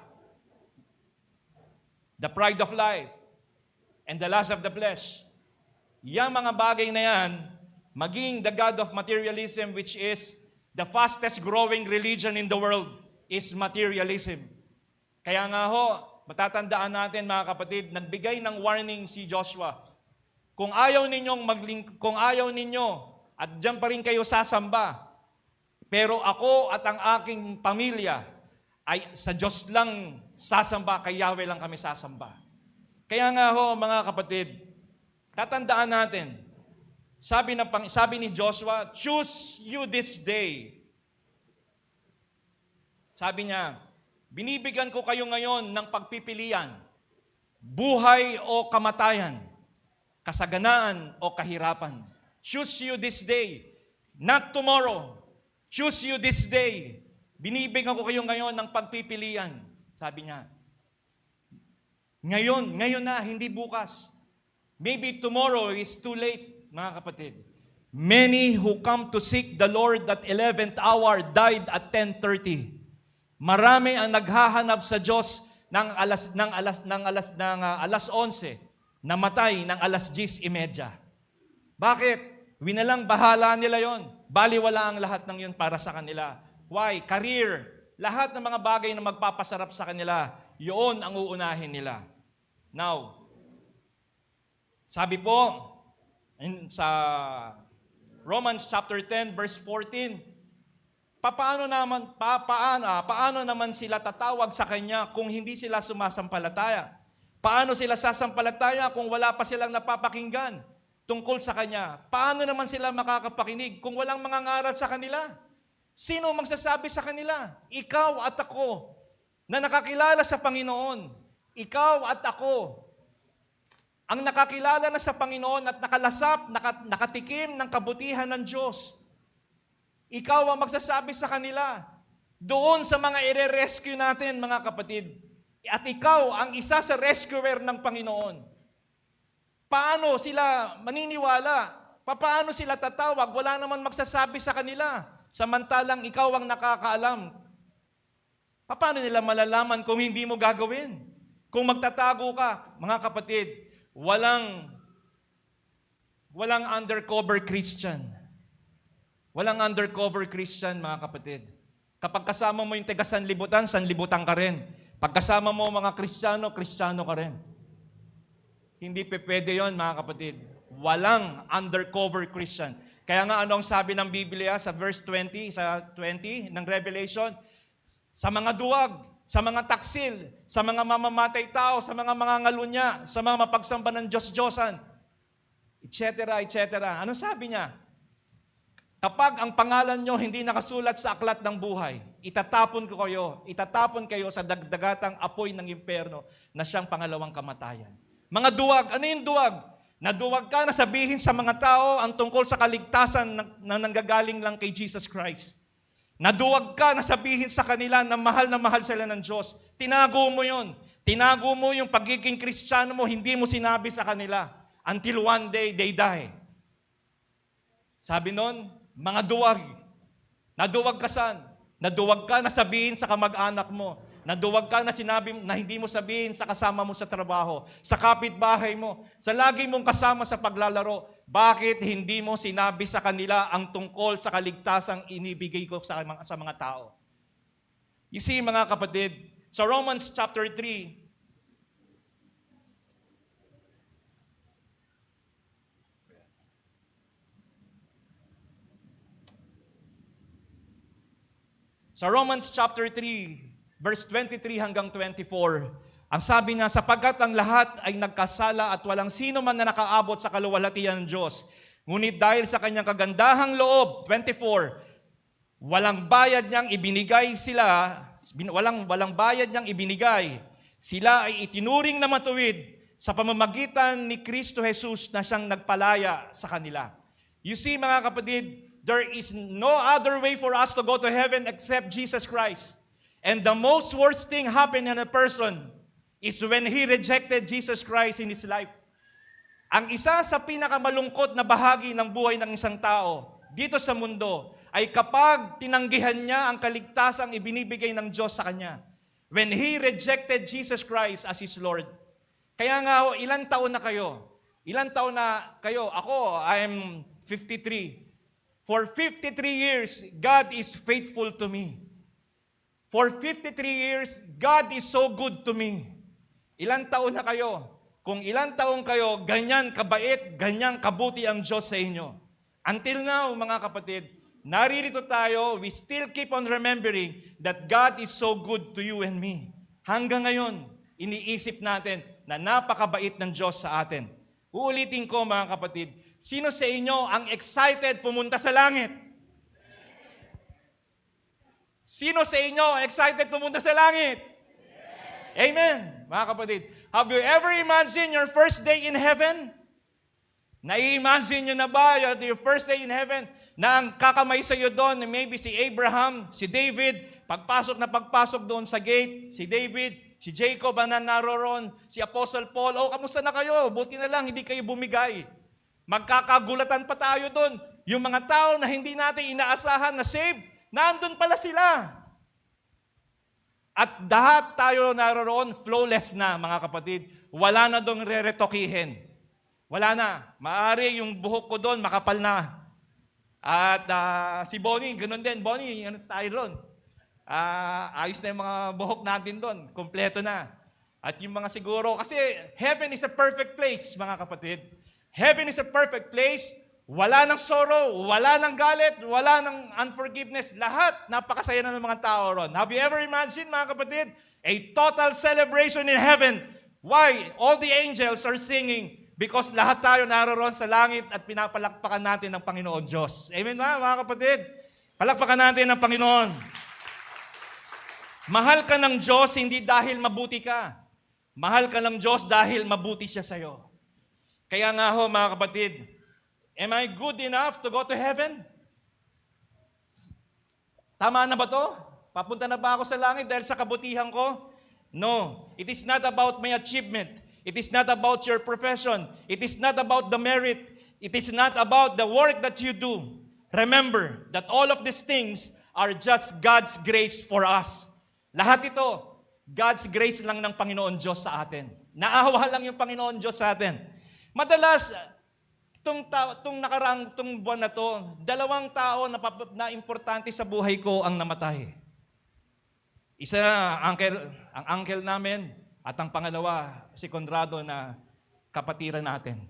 the pride of life, and the lust of the flesh. Yang mga bagay na yan, maging the God of materialism, which is the fastest growing religion in the world, is materialism. Kaya nga ho, matatandaan natin mga kapatid, nagbigay ng warning si Joshua. Kung ayaw ninyo, at diyan pa rin kayo sasamba, pero ako at ang aking pamilya ay sa Diyos lang sasamba, kay Yahweh lang kami sasamba. Kaya nga ho, mga kapatid, tatandaan natin, sabi ni Joshua, choose you this day. Sabi niya, binibigyan ko kayo ngayon ng pagpipilian, buhay o kamatayan, kasaganaan o kahirapan. Choose you this day, not tomorrow. Choose you this day. Binibigyan ko kayo ngayon ng pagpipilian. Sabi niya, ngayon na, hindi bukas. Maybe tomorrow is too late, mga kapatid. Many who come to seek the Lord at 11th hour died at 10:30. Marami ang naghahanap sa Diyos ng alas 11, namatay ng alas 10:30. Bakit? Winalang bahala nila yon. Baliwala ang lahat ng yun para sa kanila. Why? Career. Lahat ng mga bagay na magpapasarap sa kanila, yun ang uunahin nila. Now, sabi po sa Romans chapter 10 verse 14, paano naman sila tatawag sa Kanya kung hindi sila sumasampalataya? Paano sila sasampalataya kung wala pa silang napapakinggan tungkol sa Kanya? Paano naman sila makakapakinig kung walang mga ngaral sa kanila? Sino magsasabi sa kanila? Ikaw at ako na nakakilala sa Panginoon. Ikaw at ako ang nakakilala na sa Panginoon at nakatikim ng kabutihan ng Diyos. Ikaw ang magsasabi sa kanila doon sa mga ire-rescue natin, mga kapatid. At ikaw ang isa sa rescuer ng Panginoon. Paano sila maniniwala? Paano sila tatawag? Wala naman magsasabi sa kanila. Samantalang ikaw ang nakakaalam. Paano nila malalaman kung hindi mo gagawin? Kung magtatago ka, mga kapatid, walang undercover Christian. Walang undercover Christian, mga kapatid. Kapag kasama mo yung taga sanlibutan, sanlibutan ka rin. Pag kasama mo mga Kristiyano, Kristiyano ka rin. Hindi pwede yon, mga kapatid. Walang undercover Christian. Kaya nga ano ang sabi ng Biblia sa verse 20, sa 20 ng Revelation? Sa mga duwag, sa mga taksil, sa mga mamamatay tao, sa mga mangangalunya, sa mga mapagsamba ng Diyos-Diyosan, etc., etc. Ano sabi niya? Kapag ang pangalan nyo hindi nakasulat sa aklat ng buhay, itatapon kayo sa dagdagatang apoy ng impyerno na siyang pangalawang kamatayan. Mga duwag, ano yung duwag? Naduwag ka na sabihin sa mga tao ang tungkol sa kaligtasan na nanggagaling lang kay Jesus Christ. Naduwag ka na sabihin sa kanila na mahal sila ng Diyos. Tinago mo yun. Tinago mo yung pagiging Kristiyano mo, hindi mo sinabi sa kanila until one day they die. Sabi nun, mga duwag. Naduwag ka saan? Naduwag ka na sabihin sa kamag-anak mo. Naduwag ka na sinabi na hindi mo sabihin sa kasama mo sa trabaho, sa kapitbahay mo, sa lagi mong kasama sa paglalaro. Bakit hindi mo sinabi sa kanila ang tungkol sa kaligtasang inibigay ko sa mga tao? You see, mga kapatid, sa Romans chapter 3, verse 23 hanggang 24, ang sabi niya, sapagkat ang lahat ay nagkasala at walang sino man na nakaabot sa kaluwalhatian ng Diyos. Ngunit dahil sa kanyang kagandahang loob, 24, walang bayad niyang ibinigay. Sila ay itinuring na matuwid sa pamamagitan ni Kristo Jesus na siyang nagpalaya sa kanila. You see, mga kapatid, there is no other way for us to go to heaven except Jesus Christ. And the most worst thing happened in a person is when he rejected Jesus Christ in his life. Ang isa sa pinakamalungkot na bahagi ng buhay ng isang tao dito sa mundo ay kapag tinanggihan niya ang kaligtasang ibinibigay ng Diyos sa kanya. When he rejected Jesus Christ as his Lord. Kaya nga ho, ilang taon na kayo? Ilang taon na kayo? Ako, I am 53. For 53 years, God is faithful to me. For 53 years, God is so good to me. Ilang taon na kayo? Kung ilang taon kayo, ganyan kabait, ganyan kabuti ang Diyos sa inyo. Until now, mga kapatid, naririto tayo, we still keep on remembering that God is so good to you and me. Hanggang ngayon, iniisip natin na napakabait ng Diyos sa atin. Uulitin ko, mga kapatid, sino sa inyo ang excited pumunta sa langit? Sino sa inyo excited pumunta sa langit? Amen. Mga kapatid, have you ever imagined your first day in heaven? Nai-imagine nyo na ba your first day in heaven na ang kakamay sa iyo doon, maybe si Abraham, si David, pagpasok doon sa gate, si David, si Jacob ang naroon, si Apostle Paul, kamusta na kayo? Buti na lang, hindi kayo bumigay. Magkakagulatan pa tayo doon. Yung mga tao na hindi natin inaasahan na saved, nandun pala sila. At lahat tayo naroon, flawless na, mga kapatid. Wala na doon reretokihin. Wala na. Maaari yung buhok ko doon, makapal na. At si Bonnie, ganun din. Bonnie, ano tayo doon? Ayos na yung mga buhok natin doon. Kompleto na. At yung mga siguro, kasi heaven is a perfect place, mga kapatid. Heaven is a perfect place. Wala ng sorrow, wala ng galit, wala ng unforgiveness. Lahat, napakasaya na ng mga tao ron. Have you ever imagined, mga kapatid, a total celebration in heaven? Why? All the angels are singing because lahat tayo naroon sa langit at pinapalakpakan natin ng Panginoon Diyos. Amen ba, mga kapatid? Palakpakan natin ng Panginoon. Mahal ka ng Diyos hindi dahil mabuti ka. Mahal ka ng Diyos dahil mabuti siya sa'yo. Kaya nga ho, mga kapatid, am I good enough to go to heaven? Tama na ba to? Papunta na ba ako sa langit dahil sa kabutihan ko? No. It is not about my achievement. It is not about your profession. It is not about the merit. It is not about the work that you do. Remember that all of these things are just God's grace for us. Lahat ito, God's grace lang ng Panginoon Diyos sa atin. Naawa lang yung Panginoon Diyos sa atin. Madalas, itong buwan na to, dalawang tao na importante sa buhay ko ang namatay. Isa, ang uncle namin, at ang pangalawa, si Conrado na kapatiran natin.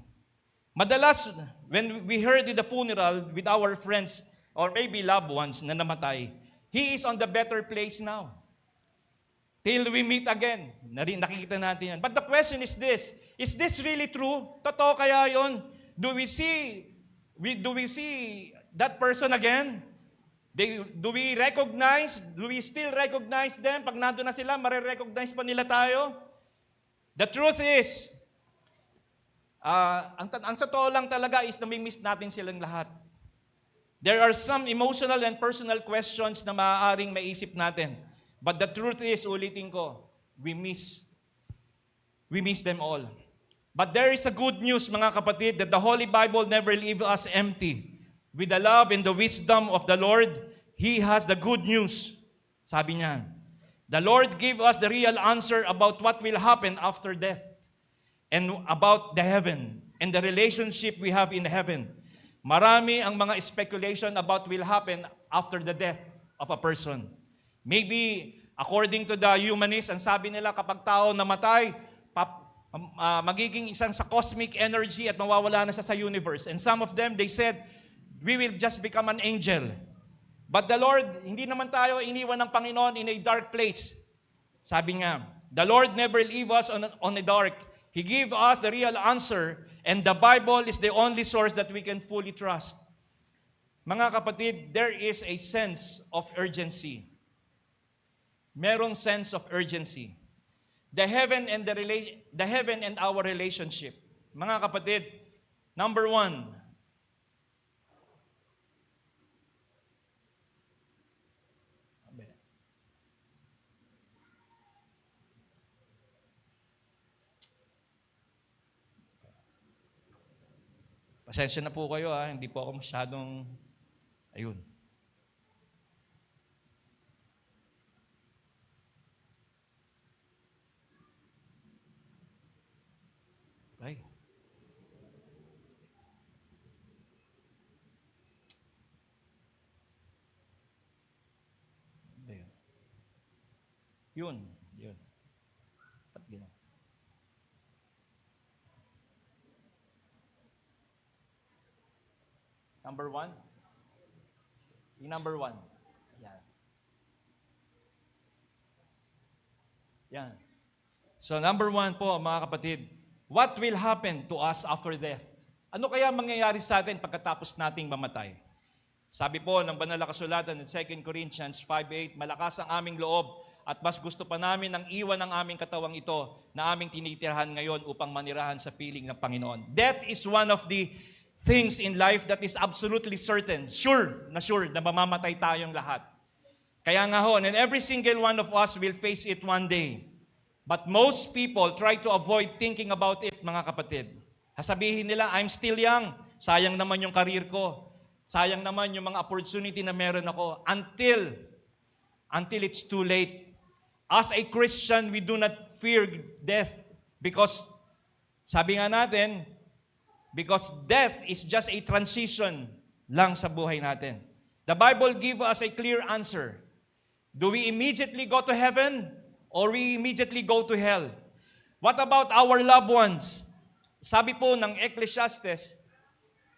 Madalas, when we heard the funeral with our friends, or maybe loved ones na namatay, he is on the better place now. Till we meet again. Nakikita natin yan. But the question is this really true? Totoo kaya yun? Do we see that person again? Do we still recognize them? Pag nandun na sila, marirecognize pa nila tayo? The truth is, ang totoo lang talaga is namimiss natin silang lahat. There are some emotional and personal questions na maaaring maisip natin. But the truth is, ulitin ko, we miss them all. But there is a good news, mga kapatid, that the Holy Bible never leaves us empty. With the love and the wisdom of the Lord, He has the good news. Sabi niya, the Lord gave us the real answer about what will happen after death and about the heaven and the relationship we have in heaven. Marami ang mga speculation about will happen after the death of a person. Maybe, according to the humanists, ang sabi nila kapag tao namatay, magiging isang sa cosmic energy at mawawala na siya sa universe. And some of them, they said, we will just become an angel. But the Lord, hindi naman tayo iniwan ng Panginoon in a dark place. Sabi nga, the Lord never leave us on a dark. He gave us the real answer And the Bible is the only source that we can fully trust. Mga kapatid, there is a sense of urgency. Merong sense of urgency. The heaven and our relationship. Mga kapatid, number 1, pasensya na po kayo hindi po ako masyadong, ayun. Ay. Ayun. Yun. Ba't gano'n? Number 1? Yung number 1. Yan. So number 1 po, mga kapatid, what will happen to us after death? Ano kaya mangyayari sa atin pagkatapos nating mamatay? Sabi po ng banal na kasulatan in 2 Corinthians 5:8, malakas ang aming loob at mas gusto pa namin ang iwan ng aming katawang ito na aming tinitirhan ngayon upang manirahan sa piling ng Panginoon. Death is one of the things in life that is absolutely certain, sure na mamamatay tayong lahat. Kaya nga ho, and every single one of us will face it one day. But most people try to avoid thinking about it, mga kapatid. Sasabihin nila, I'm still young. Sayang naman yung career ko. Sayang naman yung mga opportunity na meron ako. Until it's too late. As a Christian, we do not fear death because, sabi nga natin, because death is just a transition lang sa buhay natin. The Bible gives us a clear answer. Do we immediately go to heaven or we immediately go to hell? What about our loved ones? Sabi po ng Ecclesiastes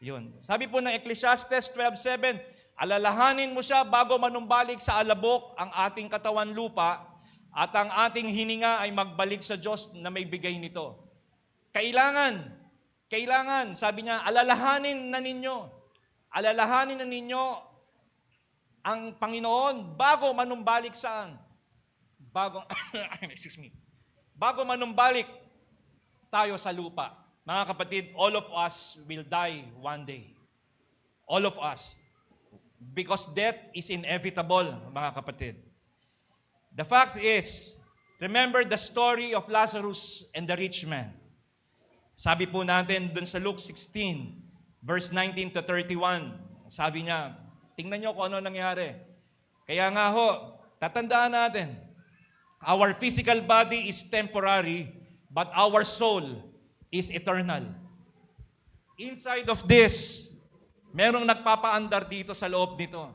12:7, alalahanin mo siya bago manumbalik sa alabok ang ating katawan lupa at ang ating hininga ay magbalik sa Diyos na may bigay nito. Kailangan, sabi niya, alalahanin na ninyo ang Panginoon bago manumbalik saan? Bago manumbalik tayo sa lupa. Mga kapatid, all of us will die one day. All of us. Because death is inevitable, mga kapatid. The fact is, remember the story of Lazarus and the rich man. Sabi po natin dun sa Luke 16, verse 19 to 31, sabi niya, tingnan niyo kung ano nangyari. Kaya nga ho, tatandaan natin, our physical body is temporary, but our soul is eternal. Inside of this, merong nagpapaandar dito sa loob nito.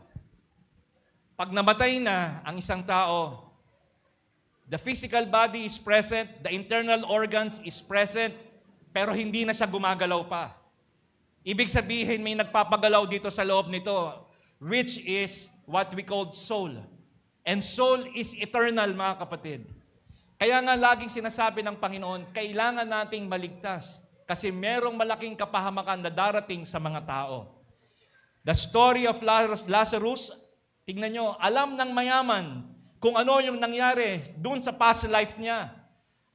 Pag namatay na ang isang tao, the physical body is present, the internal organs is present, pero hindi na siya gumagalaw pa. Ibig sabihin, may nagpapagalaw dito sa loob nito, which is what we call soul. And soul is eternal, mga kapatid. Kaya nga laging sinasabi ng Panginoon, kailangan nating maligtas kasi merong malaking kapahamakan na darating sa mga tao. The story of Lazarus, tingnan nyo, alam ng mayaman kung ano yung nangyari dun sa past life niya.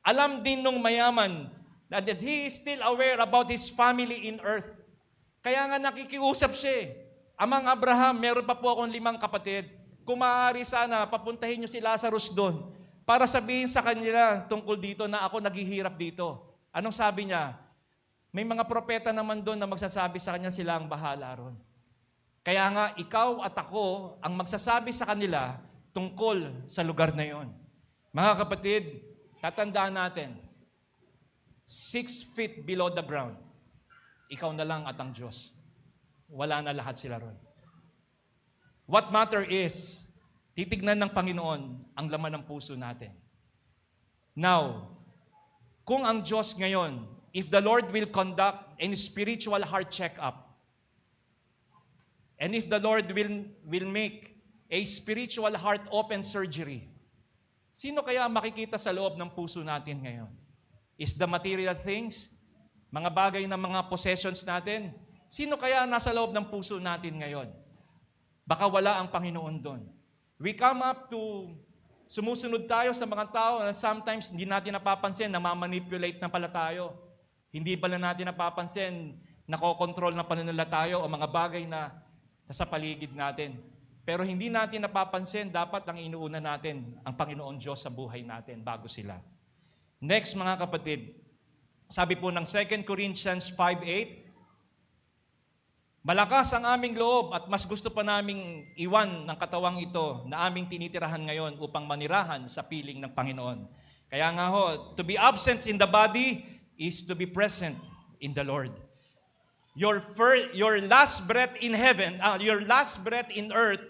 Alam din ng mayaman that he is still aware about his family in earth. Kaya nga nakikiusap siya. Amang Abraham, meron pa po akong 5 kapatid. Kung maaari sana, papuntahin nyo si Lazarus doon para sabihin sa kanila tungkol dito na ako naghihirap dito. Anong sabi niya? May mga propeta naman doon na magsasabi sa kanya sila ang bahala ron. Kaya nga, ikaw at ako ang magsasabi sa kanila tungkol sa lugar na yon. Mga kapatid, tatandaan natin, 6 feet below the ground, ikaw na lang at ang Diyos. Wala na lahat sila ron. What matter is, titignan ng Panginoon ang laman ng puso natin. Now, kung ang Diyos ngayon, if the Lord will conduct a spiritual heart check-up, and if the Lord will make a spiritual heart open surgery, sino kaya makikita sa loob ng puso natin ngayon? Is the material things? mga bagay na mga possessions natin. Sino kaya nasa loob ng puso natin ngayon? Baka wala ang Panginoon doon. We come up to, sumusunod tayo sa mga tao and sometimes hindi natin napapansin, namamanipulate na pala tayo. Hindi pala natin napapansin, nakokontrol na panunala tayo o mga bagay na sa paligid natin. Pero hindi natin napapansin, dapat ang inuuna natin ang Panginoon Diyos sa buhay natin bago sila. Next mga kapatid, sabi po ng 2 Corinthians 5:8, malakas ang aming loob at mas gusto pa naming iwan ng katawang ito na aming tinitirahan ngayon upang manirahan sa piling ng Panginoon. Kaya nga ho, to be absent in the body is to be present in the Lord. Your last breath in heaven, your last breath in earth,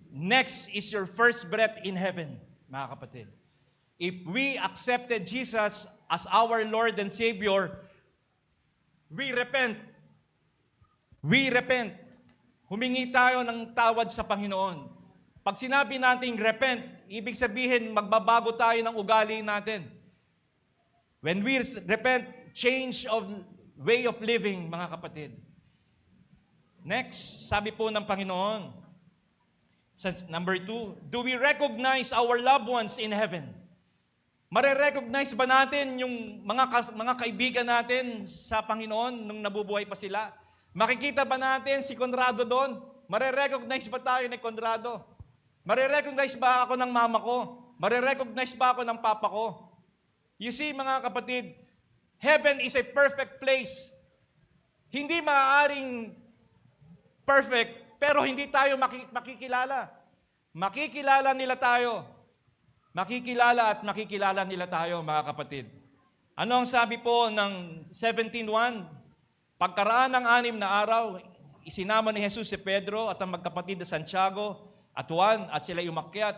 next is your first breath in heaven, mga kapatid. If we accepted Jesus as our Lord and Savior, we repent. We repent. Humingi tayo ng tawad sa Panginoon. Pag sinabi nating repent, ibig sabihin magbabago tayo ng ugali natin. When we repent, change of way of living, mga kapatid. Next, sabi po ng Panginoon, number 2, do we recognize our loved ones in heaven? Mare-recognize ba natin yung mga kaibigan natin sa Panginoon nung nabubuhay pa sila? Makikita ba natin si Conrado doon? Mare-recognize ba tayo ni Conrado? Mare-recognize ba ako ng mama ko? Mare-recognize ba ako ng papa ko? You see, mga kapatid, heaven is a perfect place. Hindi maaaring perfect, pero hindi tayo makikilala. Makikilala nila tayo. Makikilala at makikilala nila tayo, mga kapatid. Ano ang sabi po ng 17:1? Pagkaraan ng 6 na araw, isinama ni Jesus si Pedro at ang magkapatid na Santiago at Juan at sila umakyat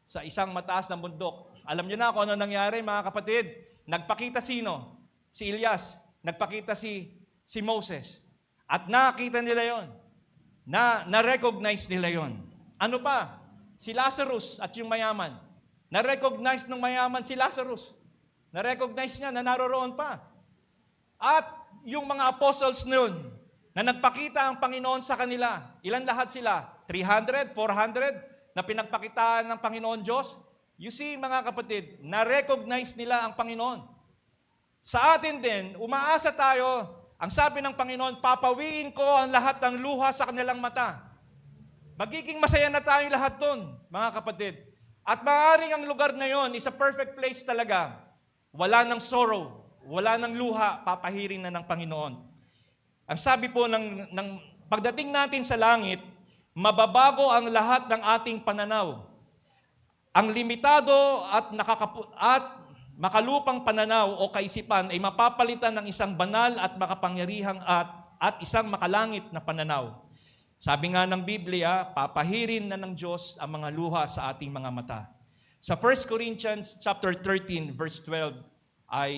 sa isang mataas na bundok. Alam niyo na kung ano nangyari, mga kapatid. Nagpakita sino? Si Elias. Nagpakita si Moses. At nakita nila yon. Na-recognize nila yon. Ano pa? Si Lazarus at yung mayaman. Na-recognize ng mayaman si Lazarus. Na-recognize niya na naroroon pa. At yung mga apostles noon, na nagpakita ang Panginoon sa kanila, ilan lahat sila? 300, 400 na pinagpakitaan ng Panginoon Diyos? You see, mga kapatid, na-recognize nila ang Panginoon. Sa atin din, umaasa tayo, ang sabi ng Panginoon, papawiin ko ang lahat ng luha sa kanilang mata. Magiging masaya na tayo lahat doon, mga kapatid. At maaaring ang lugar na yon is a perfect place talaga. Wala ng sorrow, wala ng luha, papahirin na ng Panginoon. Ang sabi po ng pagdating natin sa langit, mababago ang lahat ng ating pananaw. Ang limitado at makalupang pananaw o kaisipan ay mapapalitan ng isang banal at makapangyarihang at isang makalangit na pananaw. Sabi nga ng Biblia, papahirin na ng Diyos ang mga luha sa ating mga mata. Sa 1 Corinthians chapter 13, verse 12, ay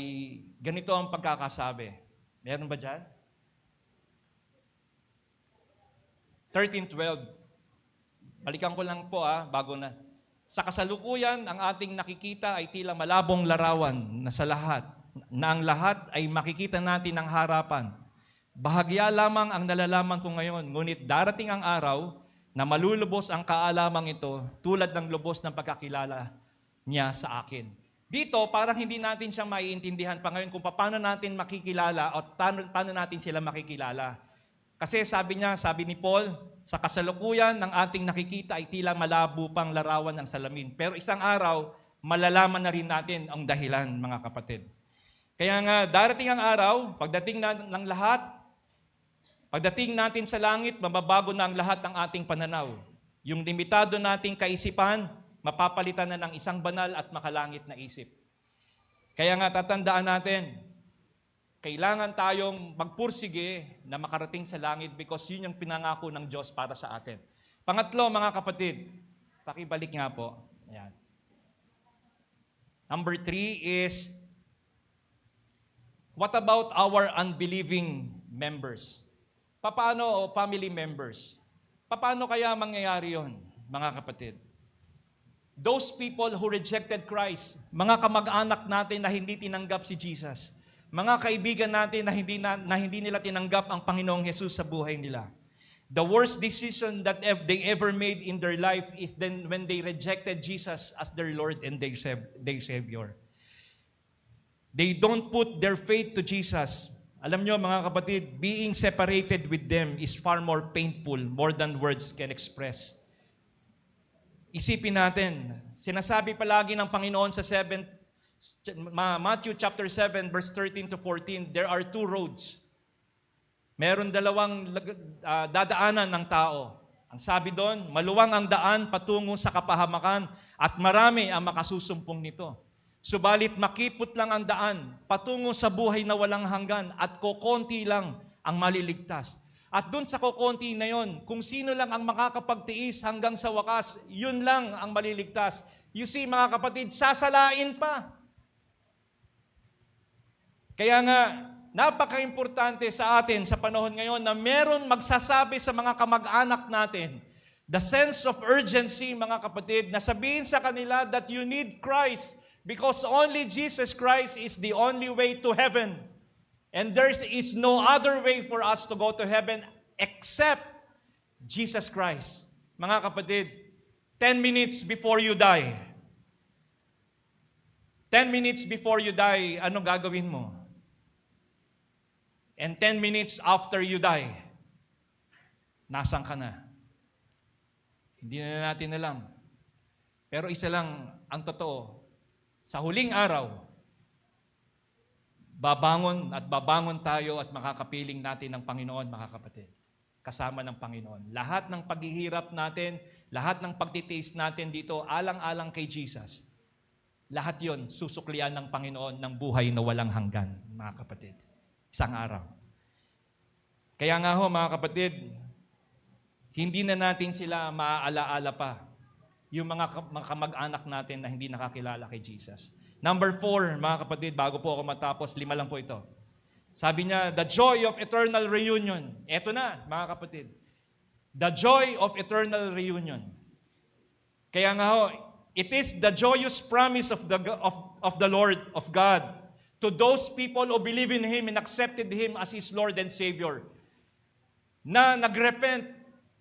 ganito ang pagkakasabi. Meron ba dyan? 13:12. Balikan ko lang po bago na. Sa kasalukuyan, ang ating nakikita ay tila malabong larawan na sa lahat, na ang lahat ay makikita natin ng harapan. Bahagya lamang ang nalalaman ko ngayon, ngunit darating ang araw na malulubos ang kaalamang ito tulad ng lubos ng pagkakilala niya sa akin. Dito, parang hindi natin siya maiintindihan pa ngayon kung paano natin makikilala o paano natin sila makikilala. Kasi sabi ni Paul, sa kasalukuyan ng ating nakikita ay tila malabo pang larawan ng salamin. Pero isang araw, malalaman na rin natin ang dahilan, mga kapatid. Kaya nga, darating ang araw, pagdating ng lahat, pagdating natin sa langit, mababago na ang lahat ng ating pananaw. Yung limitado nating kaisipan, mapapalitan na ng isang banal at makalangit na isip. Kaya nga tatandaan natin, kailangan tayong magpursige na makarating sa langit because yun yung pinangako ng Diyos para sa atin. Pangatlo, mga kapatid, pakibalik nga po. Ayan. Number 3 is, what about our unbelieving members? Paano o family members? Paano kaya mangyayari yon, mga kapatid? Those people who rejected Christ, mga kamag-anak natin na hindi tinanggap si Jesus, mga kaibigan natin na hindi nila tinanggap ang Panginoong Jesus sa buhay nila. The worst decision that they ever made in their life is then when they rejected Jesus as their Lord and their Savior. They don't put their faith to Jesus. Alam nyo mga kapatid, being separated with them is far more painful, more than words can express. Isipin natin, sinasabi palagi ng Panginoon sa Matthew chapter 7 verse 13 to 14, there are two roads. Meron dalawang dadaanan ng tao. Ang sabi doon, maluwang ang daan patungo sa kapahamakan at marami ang makasusumpong nito. Subalit makipot lang ang daan patungo sa buhay na walang hanggan at kokonti lang ang maliligtas. At doon sa kokonti na yon, kung sino lang ang makakapagtiis hanggang sa wakas, yun lang ang maliligtas. You see mga kapatid, sasalain pa. Kaya nga, napaka-importante sa atin sa panahon ngayon na meron magsasabi sa mga kamag-anak natin, the sense of urgency, mga kapatid, na sabihin sa kanila that you need Christ because only Jesus Christ is the only way to heaven. And there is no other way for us to go to heaven except Jesus Christ. Mga kapatid, 10 minutes before you die, 10 minutes before you die, anong gagawin mo? And 10 minutes after you die, nasan ka na? Hindi na natin alam. Pero isa lang ang totoo, sa huling araw, babangon tayo at makakapiling natin ng Panginoon, mga kapatid. Kasama ng Panginoon. Lahat ng paghihirap natin, lahat ng pagtitiis natin dito, alang-alang kay Jesus. Lahat yon susuklian ng Panginoon ng buhay na walang hanggan, mga kapatid. Isang araw. Kaya nga ho, mga kapatid, hindi na natin sila maaalaala pa. Yung mga kamag-anak natin na hindi nakakilala kay Jesus. Number 4, mga kapatid, bago po ako matapos, 5 lang po ito. Sabi niya, the joy of eternal reunion. Eto na, mga kapatid. The joy of eternal reunion. Kaya nga ho, it is the joyous promise of the Lord, of God, to those people who believe in Him and accepted Him as His Lord and Savior, na nagrepent,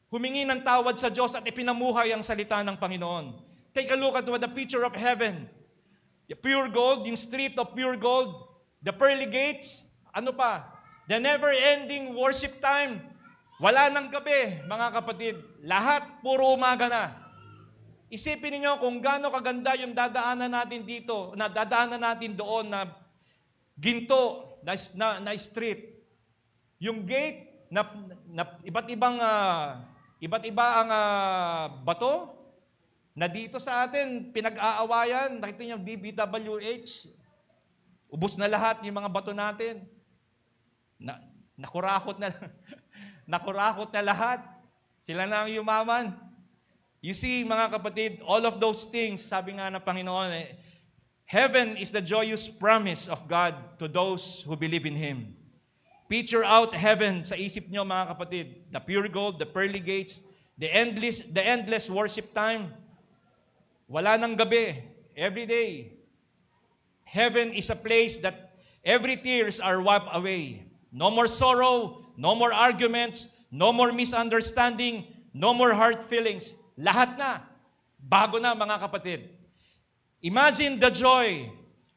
humingi ng tawad sa Diyos at ipinamuhay ang salita ng Panginoon. Take a look at the picture of heaven. The pure gold, yung street of pure gold, the pearly gates, ano pa? The never-ending worship time. Wala nang gabi, mga kapatid. Lahat, puro umaga na. Isipin niyo kung gaano kaganda yung dadaanan natin dito, na dadaanan natin doon na ginto na street. Yung gate na iba't iba ang bato na dito sa atin pinag-aawayan. Nakita niyo BBWH. Ubos na lahat yung mga bato natin. Nakurakot na lahat. Sila na ang yumaman. You see, mga kapatid, all of those things, sabi nga ng Panginoon, heaven is the joyous promise of God to those who believe in Him. Picture out heaven sa isip nyo, mga kapatid. The pure gold, the pearly gates, the endless worship time. Wala nang gabi. Every day. Heaven is a place that every tears are wiped away. No more sorrow, no more arguments, no more misunderstanding, no more hard feelings. Lahat na. Bago na, mga kapatid. Imagine the joy,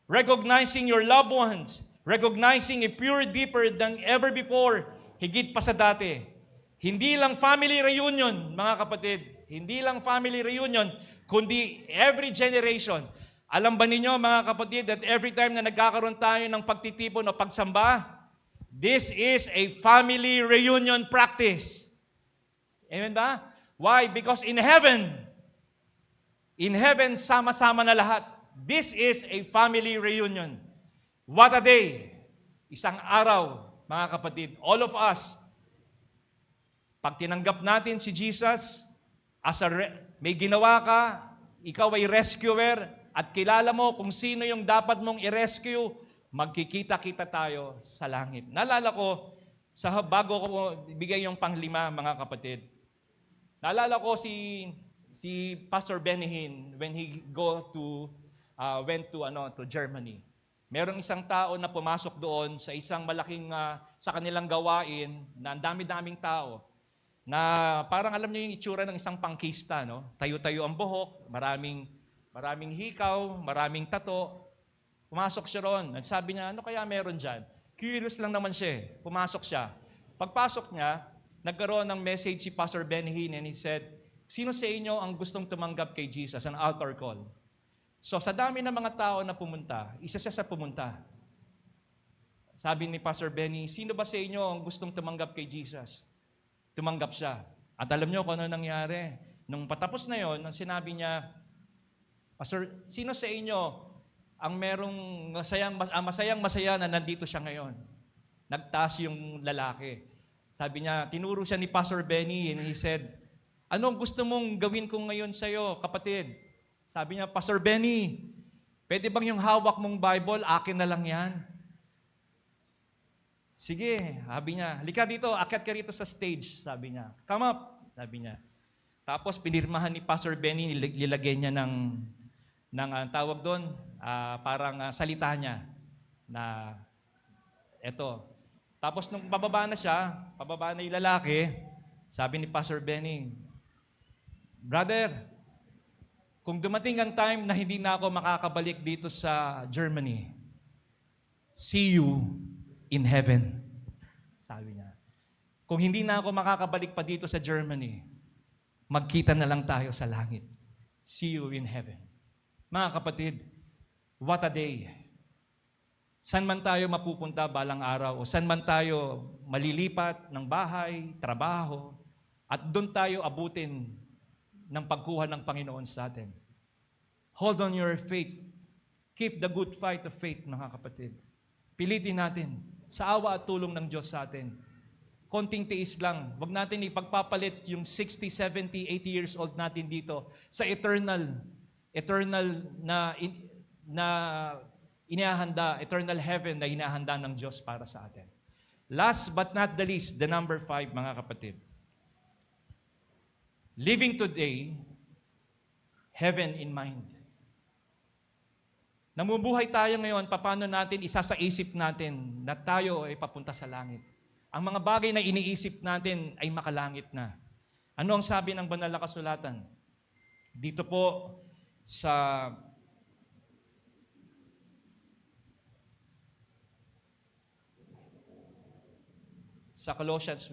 recognizing your loved ones, recognizing a pure deeper than ever before, higit pa sa dati. Hindi lang family reunion, mga kapatid. Hindi lang family reunion, kundi every generation. Alam ba ninyo, mga kapatid, that every time na nagkakaroon tayo ng pagtitipon o pagsamba, this is a family reunion practice. Amen ba? Why? Because in heaven, sama-sama na lahat. This is a family reunion. What a day! Isang araw, mga kapatid, all of us, pag tinanggap natin si Jesus, may ginawa ka, ikaw ay rescuer, at kilala mo kung sino yung dapat mong i-rescue, magkikita-kita tayo sa langit. Naalala ko, bago ko bigay yung panglima, mga kapatid, naalala ko si Pastor Benny Hinn when he went to Germany. Merong isang tao na pumasok doon sa isang malaking, sa kanilang gawain, na ang dami-daming tao, na parang alam niyo yung itsura ng isang pangkista, no? Tayo-tayo ang buhok, maraming hikaw, maraming tato. Pumasok siya ron. At sabi niya, ano kaya meron dyan? Curious lang naman siya. Pumasok siya. Pagpasok niya, nagkaroon ng message si Pastor Benny Hinn and he said, sino sa inyo ang gustong tumanggap kay Jesus? An altar call. So sa dami ng mga tao na pumunta, isa siya sa pumunta. Sabi ni Pastor Benny, sino ba sa inyo ang gustong tumanggap kay Jesus? Tumanggap siya. At alam niyo kung ano nangyari. Nung patapos na yon, nang sinabi niya, Pastor, sino sa inyo ang merong masayang-masaya na nandito siya ngayon? Nagtaas yung lalaki. Sabi niya, tinuro siya ni Pastor Benny and he said, anong gusto mong gawin ko ngayon sa'yo, kapatid? Sabi niya, Pastor Benny, pwede bang yung hawak mong Bible, akin na lang yan? Sige, sabi niya, halika dito, akyat ka rito sa stage, sabi niya. Come up, sabi niya. Tapos pinirmahan ni Pastor Benny, nilagyan niya ng tawag doon, parang salita niya na eto. Tapos nung pababa na yung lalaki, sabi ni Pastor Benny, brother, kung dumating ang time na hindi na ako makakabalik dito sa Germany, see you in heaven. Sabi niya. Kung hindi na ako makakabalik pa dito sa Germany, magkita na lang tayo sa langit. See you in heaven. Mga kapatid, what a day. San man tayo mapupunta balang araw, o san man tayo malilipat ng bahay, trabaho, at doon tayo abutin ng pagkuha ng Panginoon sa atin. Hold on your faith. Keep the good fight of faith, mga kapatid. Pilitin natin sa awa at tulong ng Diyos sa atin. Konting tiis lang. Huwag natin ipagpapalit yung 60, 70, 80 years old natin dito sa eternal na inihahanda, eternal heaven na hinahanda ng Diyos para sa atin. Last but not the least, the number 5, mga kapatid. Living today, heaven in mind. Namumuhay tayo ngayon, paano natin isa sa isip natin na tayo ay papunta sa langit. Ang mga bagay na iniisip natin ay makalangit na. Ano ang sabi ng banal na kasulatan? Dito po sa Colossians,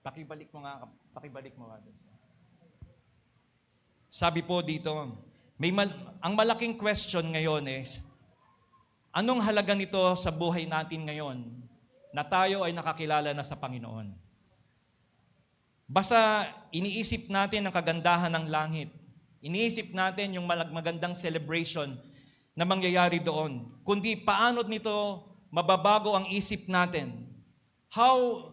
pakibalik mo nga. Sabi po dito, ang malaking question ngayon is, anong halaga nito sa buhay natin ngayon na tayo ay nakakilala na sa Panginoon? Basta iniisip natin ang kagandahan ng langit. Iniisip natin yung magandang celebration na mangyayari doon. Kundi paano nito mababago ang isip natin? How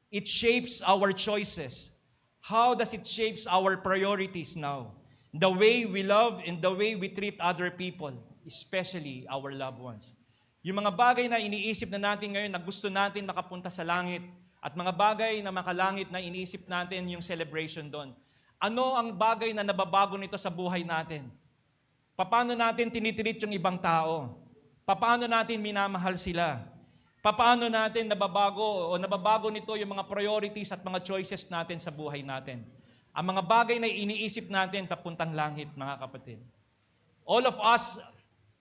it shapes our choices. How does it shapes our priorities now? The way we love and the way we treat other people, especially our loved ones. Yung mga bagay na iniisip na natin ngayon na gusto natin makapunta sa langit at mga bagay na makalangit na iniisip natin yung celebration doon. Ano ang bagay na nababago nito sa buhay natin? Paano natin tinitreat yung ibang tao? Paano natin minamahal sila? Paano natin nababago nito yung mga priorities at mga choices natin sa buhay natin? Ang mga bagay na iniisip natin papuntang langit, mga kapatid. All of us,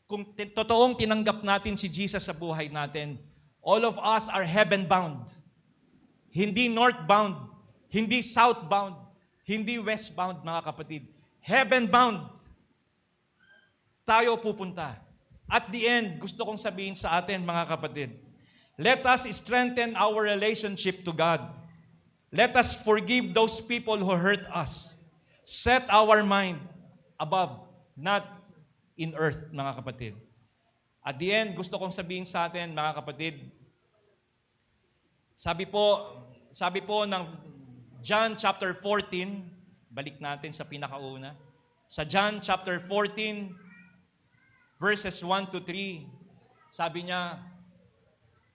kung totoong tinanggap natin si Jesus sa buhay natin, all of us are heaven-bound. Hindi northbound, hindi southbound, hindi westbound, mga kapatid. Heaven-bound. Tayo pupunta. At the end, gusto kong sabihin sa atin, mga kapatid, let us strengthen our relationship to God. Let us forgive those people who hurt us. Set our mind above, not in earth, mga kapatid. At the end, gusto kong sabihin sa atin, mga kapatid, sabi po ng John chapter 14, balik natin sa pinakauna. Sa John chapter 14, verses 1 to 3, sabi niya,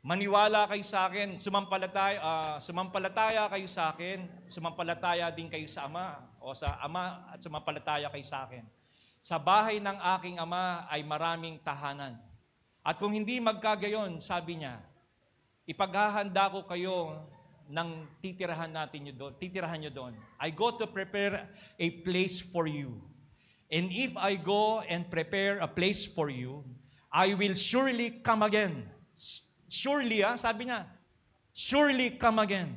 maniwala kayo sa akin, sumampalataya kayo sa akin, sumampalataya din kayo sa Ama, o sa Ama at sumampalataya kayo sa akin. Sa bahay ng aking ama ay maraming tahanan. At kung hindi magkagayon, sabi niya, ipaghahanda ko kayo ng titirahan nyo doon. I go to prepare a place for you. And if I go and prepare a place for you, I will surely come again. Surely, sabi niya, surely come again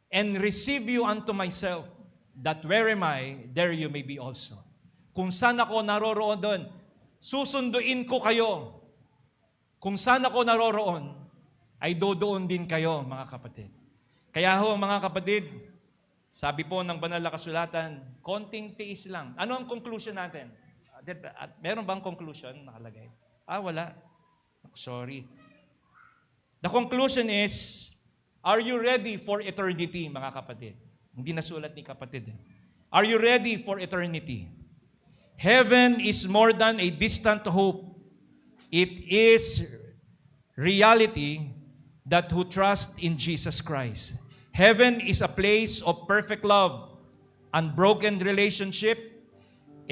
and receive you unto myself, that where am I, there you may be also. Kung saan ako naroroon doon, susunduin ko kayo. Kung saan ako naroroon, ay doon din kayo, mga kapatid. Kaya ho, mga kapatid, sabi po ng banal na kasulatan, konting tiis lang. Ano ang conclusion natin? Meron bang conclusion nakalagay? Wala. Sorry. The conclusion is, are you ready for eternity, mga kapatid? Hindi nasulat ni kapatid. Are you ready for eternity? Heaven is more than a distant hope. It is reality that who trust in Jesus Christ. Heaven is a place of perfect love, unbroken relationship,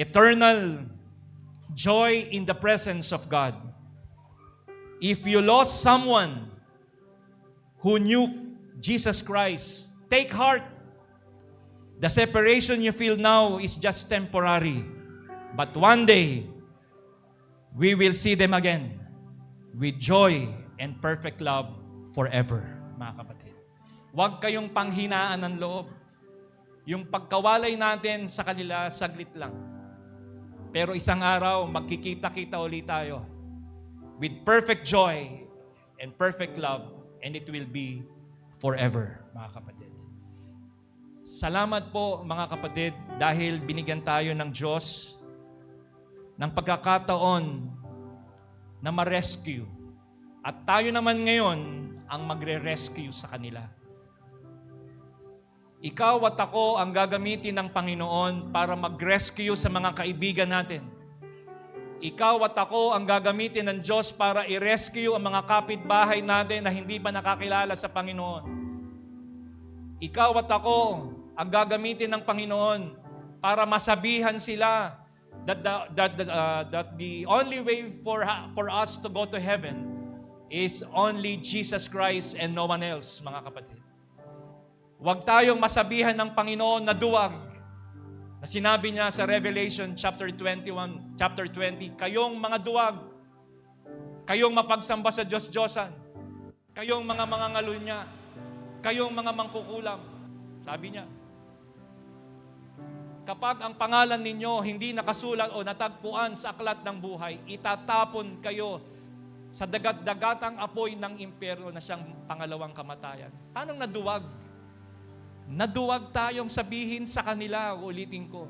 eternal joy in the presence of God. If you lost someone who knew Jesus Christ, take heart. The separation you feel now is just temporary. But one day, we will see them again with joy and perfect love forever, mga kapatid. Huwag kayong panghinaan ng loob. Yung pagkawalay natin sa kanila, saglit lang. Pero isang araw, magkikita-kita ulit tayo with perfect joy and perfect love, and it will be forever, mga kapatid. Salamat po, mga kapatid, dahil binigyan tayo ng Diyos ng pagkakataon na ma-rescue. At tayo naman ngayon ang magre-rescue sa kanila. Ikaw at ako ang gagamitin ng Panginoon para mag-rescue sa mga kaibigan natin. Ikaw at ako ang gagamitin ng Diyos para i-rescue ang mga kapitbahay natin na hindi pa nakakilala sa Panginoon. Ikaw at ako ang gagamitin ng Panginoon para masabihan sila that the only way for us to go to heaven is only Jesus Christ and no one else, mga kapatid. Huwag tayong masabihan ng Panginoon na duwag. Na sinabi niya sa Revelation chapter 20, kayong mga duwag, kayong mapagsamba sa Diyos-Diyosan, kayong mga mangangalunya, kayong mga mangkukulam. Sabi niya, kapag ang pangalan ninyo hindi nakasulat o natagpuan sa aklat ng buhay, itatapon kayo sa dagat-dagatang apoy ng impyerno na siyang pangalawang kamatayan. Anong naduwag? Naduwag tayong sabihin sa kanila, ulitin ko,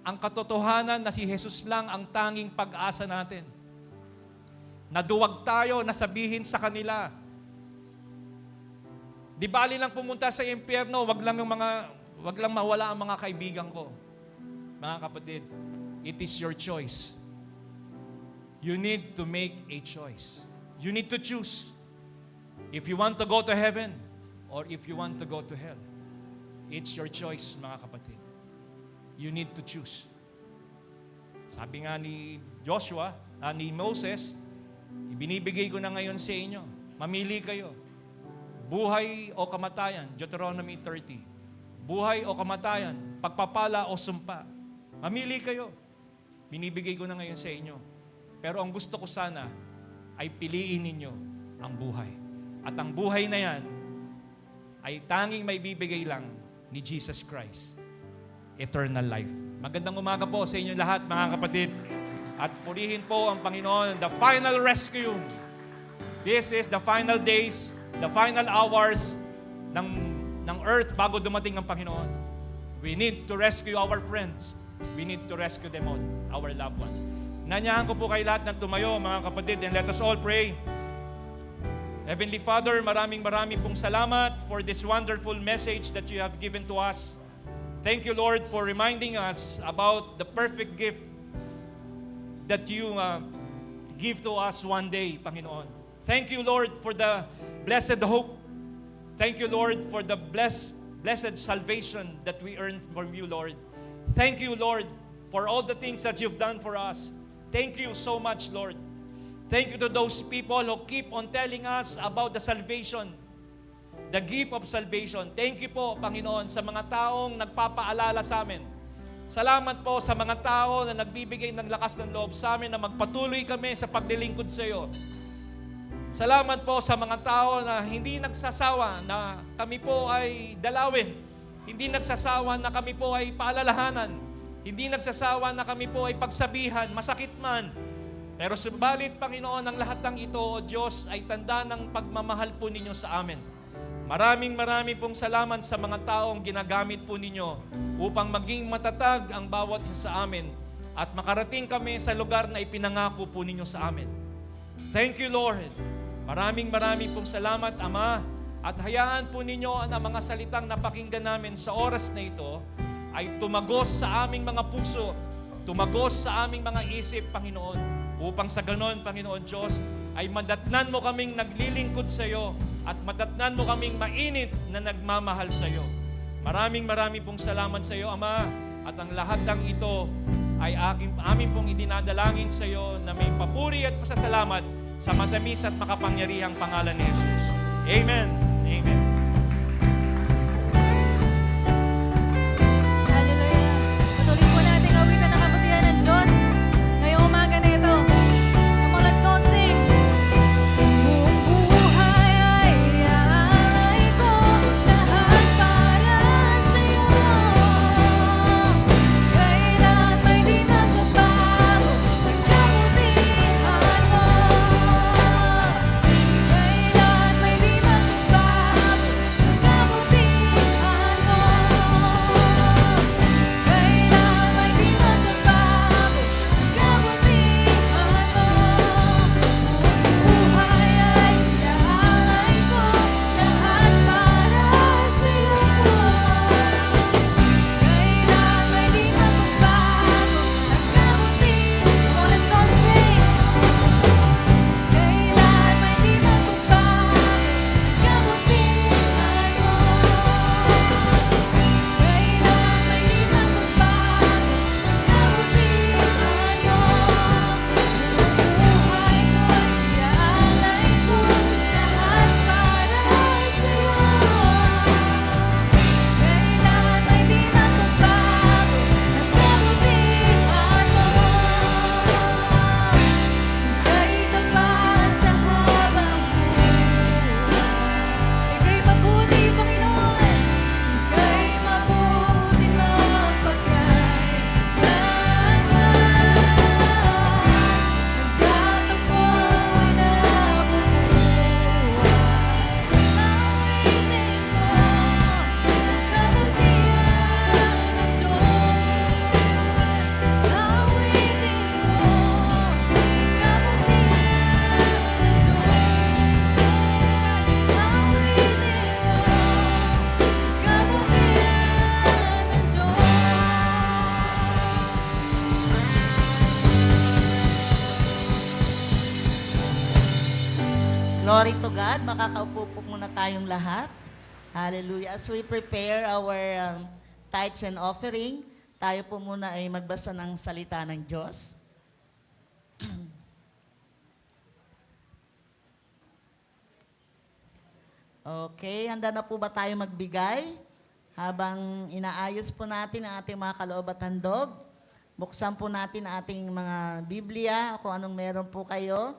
ang katotohanan na si Jesus lang ang tanging pag-asa natin. Naduwag tayo na sabihin sa kanila, di bali lang pumunta sa impyerno, wag lang mawala ang mga kaibigan ko. Mga kapatid, it is your choice. You need to make a choice. You need to choose. If you want to go to heaven, or if you want to go to hell. It's your choice, mga kapatid. You need to choose. Sabi nga ni Joshua, ni Moses, ibinibigay ko na ngayon sa inyo. Mamili kayo. Buhay o kamatayan, Deuteronomy 30. Buhay o kamatayan, pagpapala o sumpa. Mamili kayo. Binibigay ko na ngayon sa inyo. Pero ang gusto ko sana ay piliin ninyo ang buhay. At ang buhay na yan ay tanging may bibigay lang ni Jesus Christ. Eternal life. Magandang umaga po sa inyo lahat, mga kapatid. At purihin po ang Panginoon, the final rescue. This is the final days, the final hours ng earth bago dumating ang Panginoon. We need to rescue our friends. We need to rescue them all, our loved ones. Nanyahan ko po kayo lahat ng tumayo, mga kapatid, and let us all pray. Heavenly Father, maraming pong salamat for this wonderful message that you have given to us. Thank you, Lord, for reminding us about the perfect gift that you give to us one day, Panginoon. Thank you, Lord, for the blessed hope. Thank you, Lord, for the blessed salvation that we earn from you, Lord. Thank you, Lord, for all the things that you've done for us. Thank you so much, Lord. Thank you to those people who keep on telling us about the salvation, the gift of salvation. Thank you po, Panginoon, sa mga taong nagpapaalala sa amin. Salamat po sa mga tao na nagbibigay ng lakas ng loob sa amin na magpatuloy kami sa paglilingkod sa iyo. Salamat po sa mga tao na hindi nagsasawa na kami po ay dalawin. Hindi nagsasawa na kami po ay paalalahanan. Hindi nagsasawa na kami po ay pagsabihan, masakit man. Pero subalit, Panginoon, ang lahat ng ito, O Diyos, ay tanda ng pagmamahal po ninyo sa amin. Maraming pong salamat sa mga taong ginagamit po ninyo upang maging matatag ang bawat isa sa amin at makarating kami sa lugar na ipinangako po ninyo sa amin. Thank you, Lord. Maraming pong salamat, Ama, at hayaan po ninyo ang mga salitang napakinggan namin sa oras na ito ay tumagos sa aming mga puso, tumagos sa aming mga isip, Panginoon, upang sa ganon, Panginoon Diyos, ay madatnan mo kaming naglilingkod sa iyo at madatnan mo kaming mainit na nagmamahal sa iyo. Maraming pong salamat sa iyo, Ama, at ang lahat ng ito ay amin pong idinadalangin sa iyo na may papuri at pasasalamat sa matamis at makapangyarihang pangalan ni Jesus. Amen. Amen. Hallelujah. Patuloy po natin awitan ang kabutihan ng Diyos ngayong umaga na ito. Come on, let's all sing. Buong buhay ay iaalay ko, lahat para sa'yo. Kailan may di magbabago ang kabutihan mo. Kailan may di magbabago ang kabutihan mo. Kailan may di magbabago ang kabutihan mo. Buong buhay ay iaalay ko, lahat para sa'yo. Kailan may di magbabago ang kabutihan mo. Let's all sing. Kailan may di magbabago ang kabutihan mo. Kailan may di magbabago ang kabutihan mo. Buhay ko'y iaalay ko, lahat para sa'yo. Kailan may di magbabago ang kabutihan mo. Kahit na pa sa habang buhay, ika'y mabuti, Panginoon. Ika'y mabuti magpagkailanman. Ang dato ko'y nabubuhay. Awitin ko ang kabutihan ng Diyos. Awitin ko ang kabutihan ng Diyos. Awitin ko ang kabutihan ng Diyos. Glory to God. Makakaupo po muna tayong lahat. Hallelujah. As we prepare our tithes and offering, tayo po muna ay magbasa ng salita ng Diyos. Okay, handa na po ba tayo magbigay? Habang inaayos po natin ang ating mga kaloob at handog, buksan po natin ang ating mga Biblia, kung anong meron po kayo.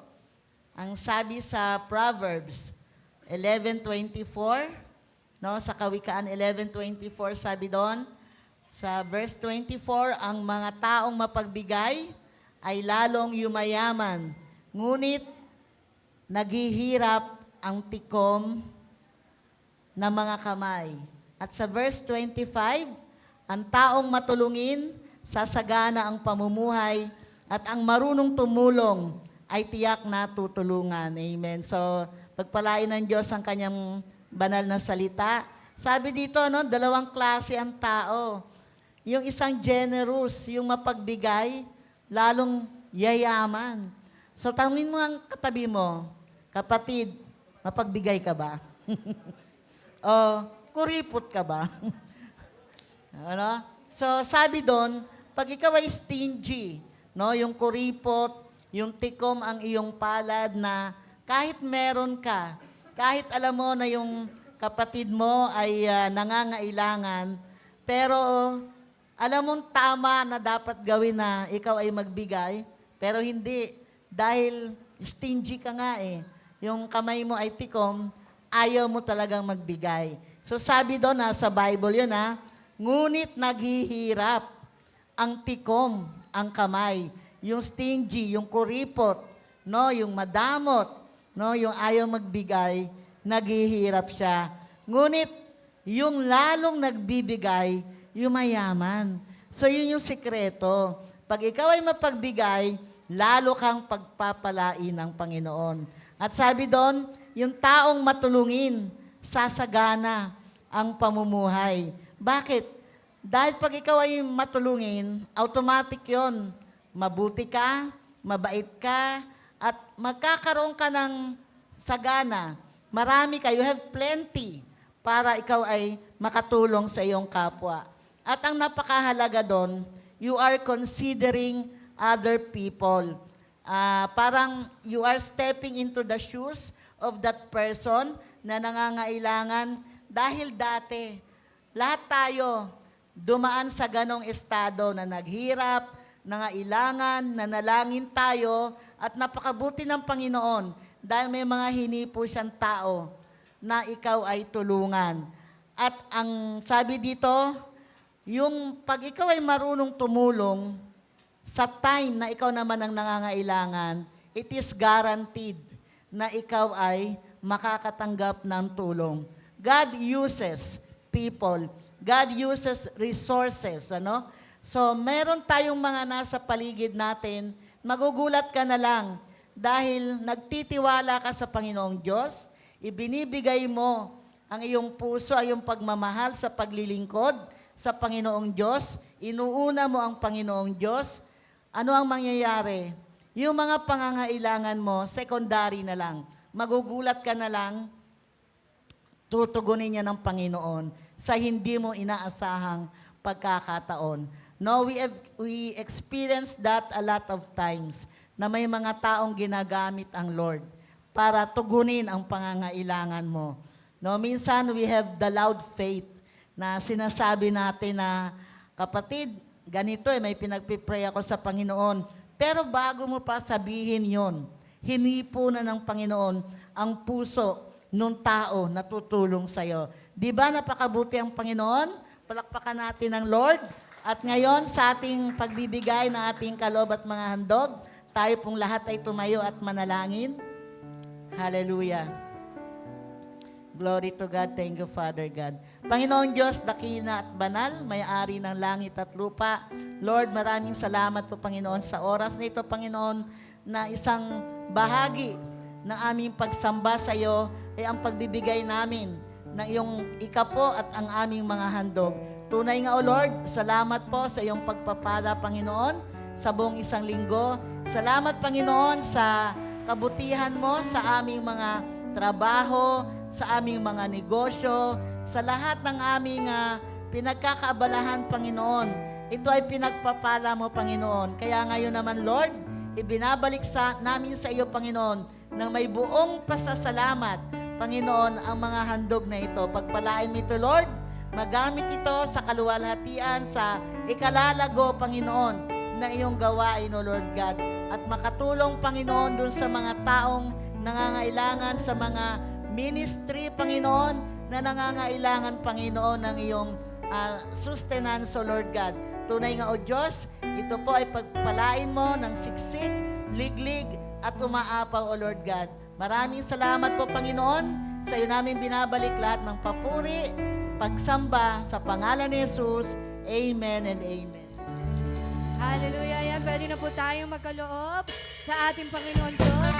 Ang sabi sa Proverbs 11:24, no, sa Kawikaan 11:24, sabi doon, sa verse 24, ang mga taong mapagbigay ay lalong yumayaman, ngunit naghihirap ang tikom ng mga kamay. At sa verse 25, ang taong matulungin, sasagana ang pamumuhay, at ang marunong tumulong ay tiyak na tutulungan. Amen. So, pagpalain ng Diyos ang kanyang banal na salita. Sabi dito, no, dalawang klase ang tao. Yung isang generous, yung mapagbigay, lalong yayaman. So, tanungin mo ang katabi mo, kapatid, mapagbigay ka ba? O, kuripot ka ba? Ano? So, sabi doon, pag ikaw ay stingy, no, yung kuripot, yung tikom ang iyong palad na kahit meron ka, kahit alam mo na yung kapatid mo ay nangangailangan, pero alam mong tama na dapat gawin na ikaw ay magbigay, pero hindi. Dahil stingy ka nga eh. Yung kamay mo ay tikom, ayaw mo talagang magbigay. So sabi doon sa Bible yun ngunit naghihirap ang tikom, ang kamay. Yung stingy, yung kuripot, no, yung madamot, no, yung ayaw magbigay, naghihirap siya. Ngunit yung lalong nagbibigay, yung mayaman. So yun yung sikreto. Pag ikaw ay mapagbigay, lalo kang pagpapalain ng Panginoon. At sabi doon, yung taong matulungin, sasagana ang pamumuhay. Bakit? Dahil pag ikaw ay matulungin, automatic yon. Mabuti ka, mabait ka, at magkakaroon ka ng sagana. Marami ka, you have plenty para ikaw ay makatulong sa iyong kapwa. At ang napakahalaga doon, you are considering other people. Parang you are stepping into the shoes of that person na nangangailangan dahil dati, lahat tayo dumaan sa ganong estado na naghirap, nangailangan, nanalangin tayo, at napakabuti ng Panginoon dahil may mga hinipo siyang tao na ikaw ay tulungan. At ang sabi dito, yung pag ikaw ay marunong tumulong, sa time na ikaw naman ang nangangailangan, it is guaranteed na ikaw ay makakatanggap ng tulong. God uses people. God uses resources, ano? So, meron tayong mga nasa paligid natin, magugulat ka na lang dahil nagtitiwala ka sa Panginoong Diyos, ibinibigay mo ang iyong puso, ang iyong pagmamahal sa paglilingkod sa Panginoong Diyos, inuuna mo ang Panginoong Diyos, ano ang mangyayari? Yung mga pangangailangan mo, secondary na lang. Magugulat ka na lang, tutugunin niya ng Panginoon sa hindi mo inaasahang pagkakataon. No, we experience that a lot of times na may mga taong ginagamit ang Lord para tugunin ang pangangailangan mo. No, minsan we have the loud faith na sinasabi natin na, kapatid, ganito may pinagpipray ako sa Panginoon. Pero bago mo pa sabihin yon, hinipo na ng Panginoon ang puso nung tao na tutulong sa'yo. Di ba napakabuti ang Panginoon? Palakpakan natin ang Lord. At ngayon, sa ating pagbibigay ng ating kaloob at mga handog, tayo pong lahat ay tumayo at manalangin. Hallelujah. Glory to God. Thank you, Father God. Panginoon Diyos, dakina at banal, may-ari ng langit at lupa. Lord, maraming salamat po, Panginoon, sa oras na ito, Panginoon, na isang bahagi ng aming pagsamba sa iyo ay ang pagbibigay namin ng iyong ikapo at ang aming mga handog. Tunay nga, O Lord, salamat po sa iyong pagpapala, Panginoon, sa buong isang linggo. Salamat, Panginoon, sa kabutihan mo sa aming mga trabaho, sa aming mga negosyo, sa lahat ng aming pinagkakaabalahan, Panginoon. Ito ay pinagpapala mo, Panginoon. Kaya ngayon naman, Lord, ibinabalik namin sa iyo, Panginoon, ng may buong pasasalamat, Panginoon, ang mga handog na ito. Pagpalain mo ito, Lord, magamit ito sa kaluwalhatian, sa ikalalago, Panginoon, ng iyong gawain, O Lord God. At makatulong, Panginoon, dun sa mga taong nangangailangan, sa mga ministry, Panginoon, na nangangailangan, Panginoon, ng iyong sustenance, O Lord God. Tunay nga, O Diyos, ito po ay pagpalain mo ng siksik, liglig, at umaapaw, O Lord God. Maraming salamat po, Panginoon. Sa iyo namin binabalik lahat ng papuri, pagsamba, sa pangalan ni Jesus. Amen and amen. Hallelujah. Yan, pwede na po tayong magkaloob sa ating Panginoon Diyos.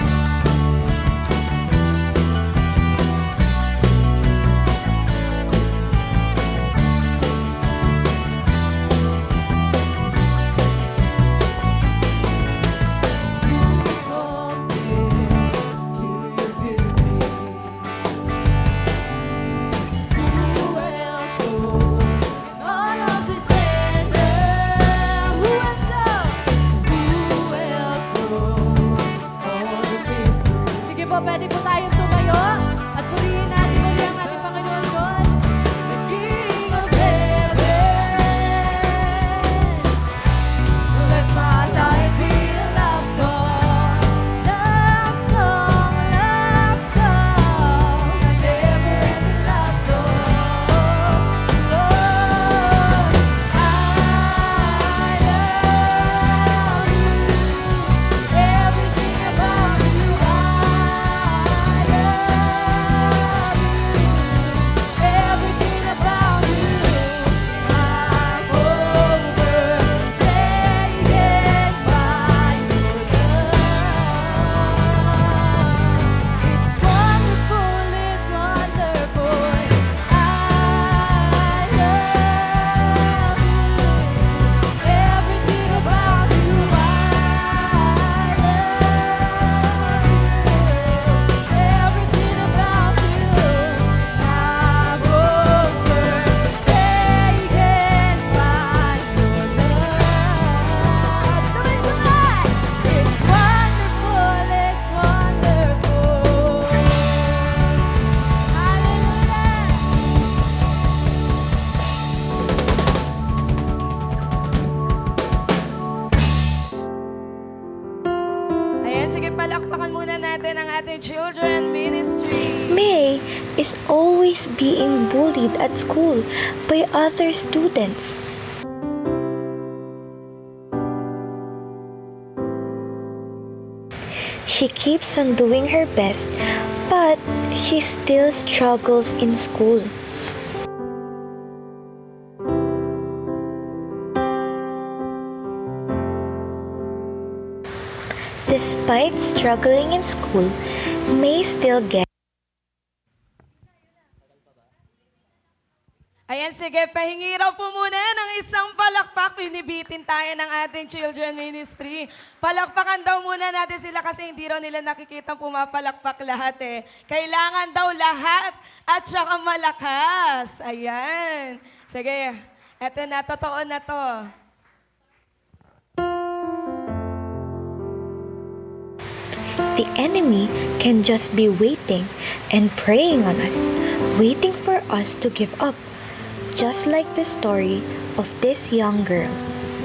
All of this splendor, natin ang ating children ministry. May is always being bullied at school by other students. She keeps on doing her best, but she still struggles in school. Despite struggling in school, May still gets Ayan, sige, pahingi raw po muna ng isang palakpak. Pinibitin tayo ng ating children ministry. Palakpakan daw muna natin sila kasi hindi raw nila nakikita pumapalakpak lahat eh. Kailangan daw lahat at saka malakas. Ayan. Sige, eto na, totoo na to. the enemy can just be waiting and preying on us, waiting for us to give up. Just like the story of this young girl,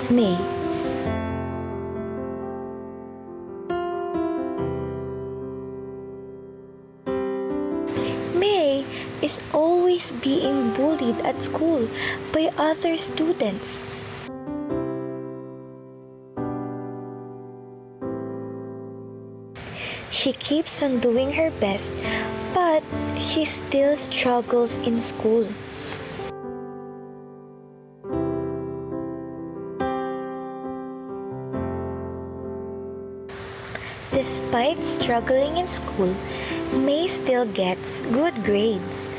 May. May is always being bullied at school by other students. She keeps on doing her best, but she still struggles in school. Despite struggling in school, May still gets good grades.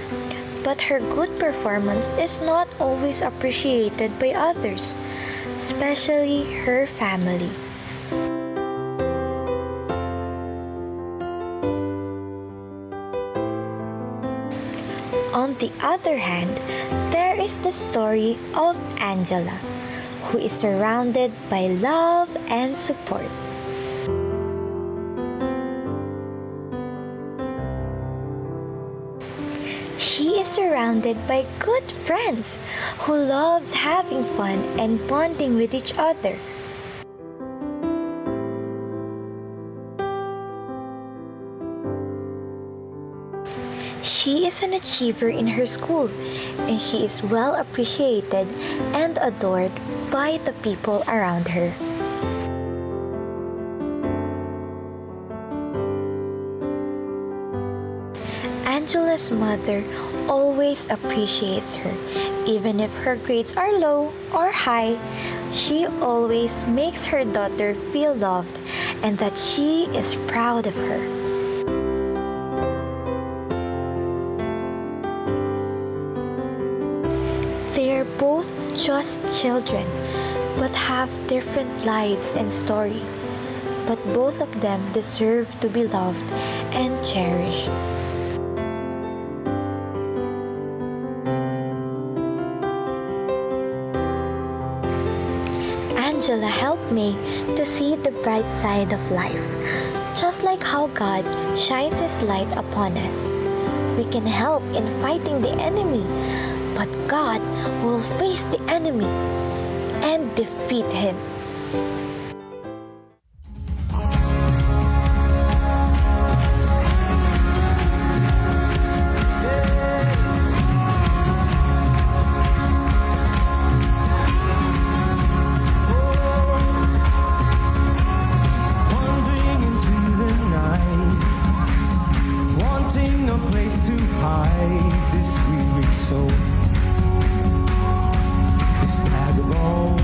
But her good performance is not always appreciated by others, especially her family. On the other hand, there is the story of Angela, who is surrounded by love and support. She is surrounded by good friends who loves having fun and bonding with each other. She is an achiever in her school, and she is well appreciated and adored by the people around her. Angela's mother always appreciates her. Even if her grades are low or high, she always makes her daughter feel loved and that she is proud of her. They are both just children, but have different lives and story. But both of them deserve to be loved and cherished. Angela helped me to see the bright side of life. Just like how God shines His light upon us. We can help in fighting the enemy, but God will face the enemy and defeat him. Wandering into the night, wanting a place to hide this weary soul. This vagabond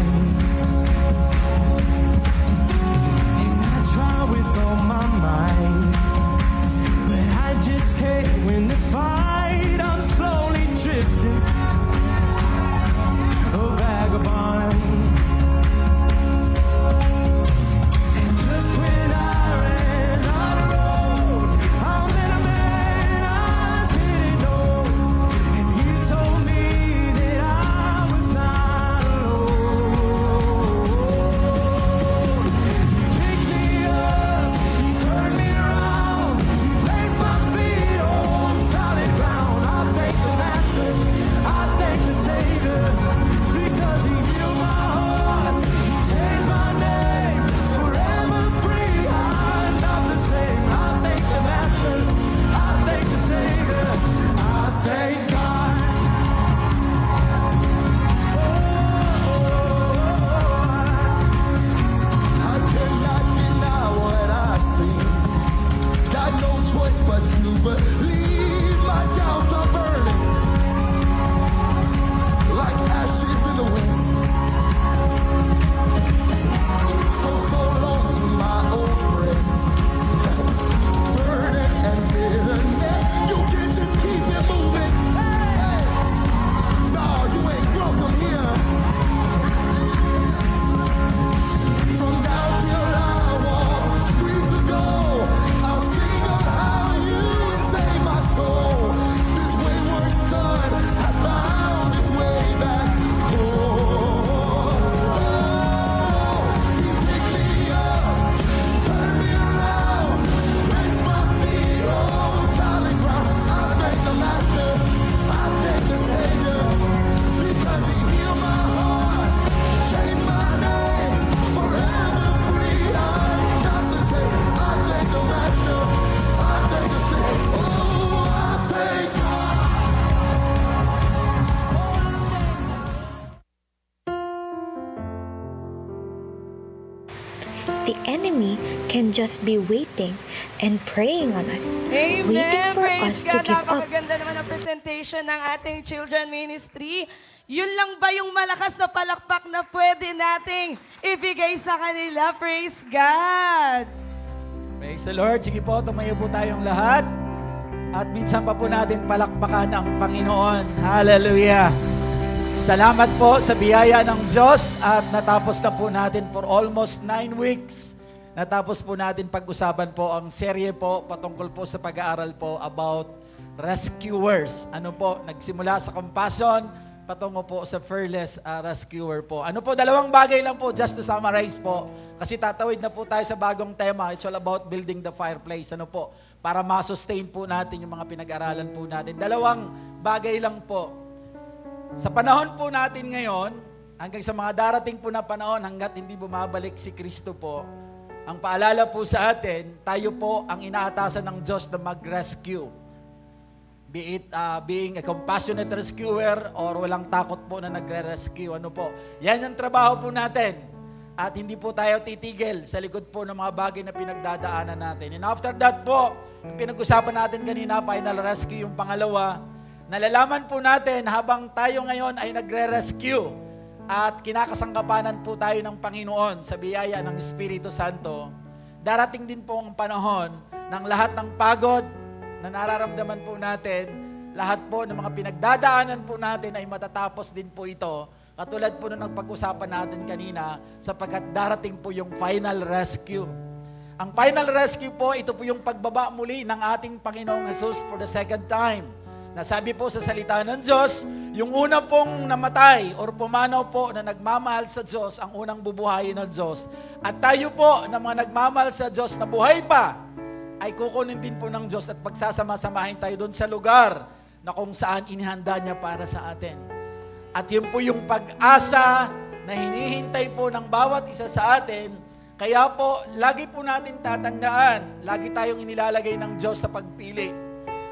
the enemy can just be waiting and preying on us, waiting Amen! for Praise us to God! give up. Napakaganda naman ang presentation ng ating children ministry. Yun lang ba yung malakas na palakpak na pwede nating ibigay sa kanila? Praise God! Praise the Lord. Sige po, tumayo po tayong lahat. At minsan pa po natin palakpakan ang Panginoon. Hallelujah. Salamat po sa biyaya ng Diyos at natapos na po natin for almost 9 weeks. Natapos po natin pag-usapan po ang serye po patungkol po sa pag-aaral po about rescuers. Ano po, nagsimula sa compassion, patungo po sa fearless rescuer po. Ano po, dalawang bagay lang po just to summarize po. Kasi tatawid na po tayo sa bagong tema. It's all about building the fireplace. Ano po, para ma-sustain po natin yung mga pinag-aralan po natin. Dalawang bagay lang po. Sa panahon po natin ngayon, hanggang sa mga darating po na panahon, hanggat hindi bumabalik si Kristo po, ang paalala po sa atin, tayo po ang inaatasan ng Diyos na mag-rescue. Be it being a compassionate rescuer or walang takot po na nagre-rescue. Ano po? Yan ang trabaho po natin. At hindi po tayo titigil sa likod po ng mga bagay na pinagdadaanan natin. And after that po, pinag-usapan natin kanina, final rescue, yung pangalawa, nalalaman po natin habang tayo ngayon ay nagre-rescue at kinakasangkapanan po tayo ng Panginoon sa biyaya ng Espiritu Santo, darating din po ang panahon ng lahat ng pagod na nararamdaman po natin, lahat po ng mga pinagdadaanan po natin ay matatapos din po ito. Katulad po na pag-usapan natin kanina, sapagkat darating po yung final rescue. Ang final rescue po, ito po yung pagbaba muli ng ating Panginoong Jesus for the second time. Nasabi po sa salita ng Diyos, yung una pong namatay or pumanaw po na nagmamahal sa Diyos, ang unang bubuhayin ng Diyos. At tayo po na mga nagmamahal sa Diyos na buhay pa, ay kukunin din po ng Diyos at pagsasama-samahin tayo doon sa lugar na kung saan inihanda niya para sa atin. At yun po yung pag-asa na hinihintay po ng bawat isa sa atin. Kaya po, lagi po natin tatandaan, lagi tayong inilalagay ng Diyos sa pagpili.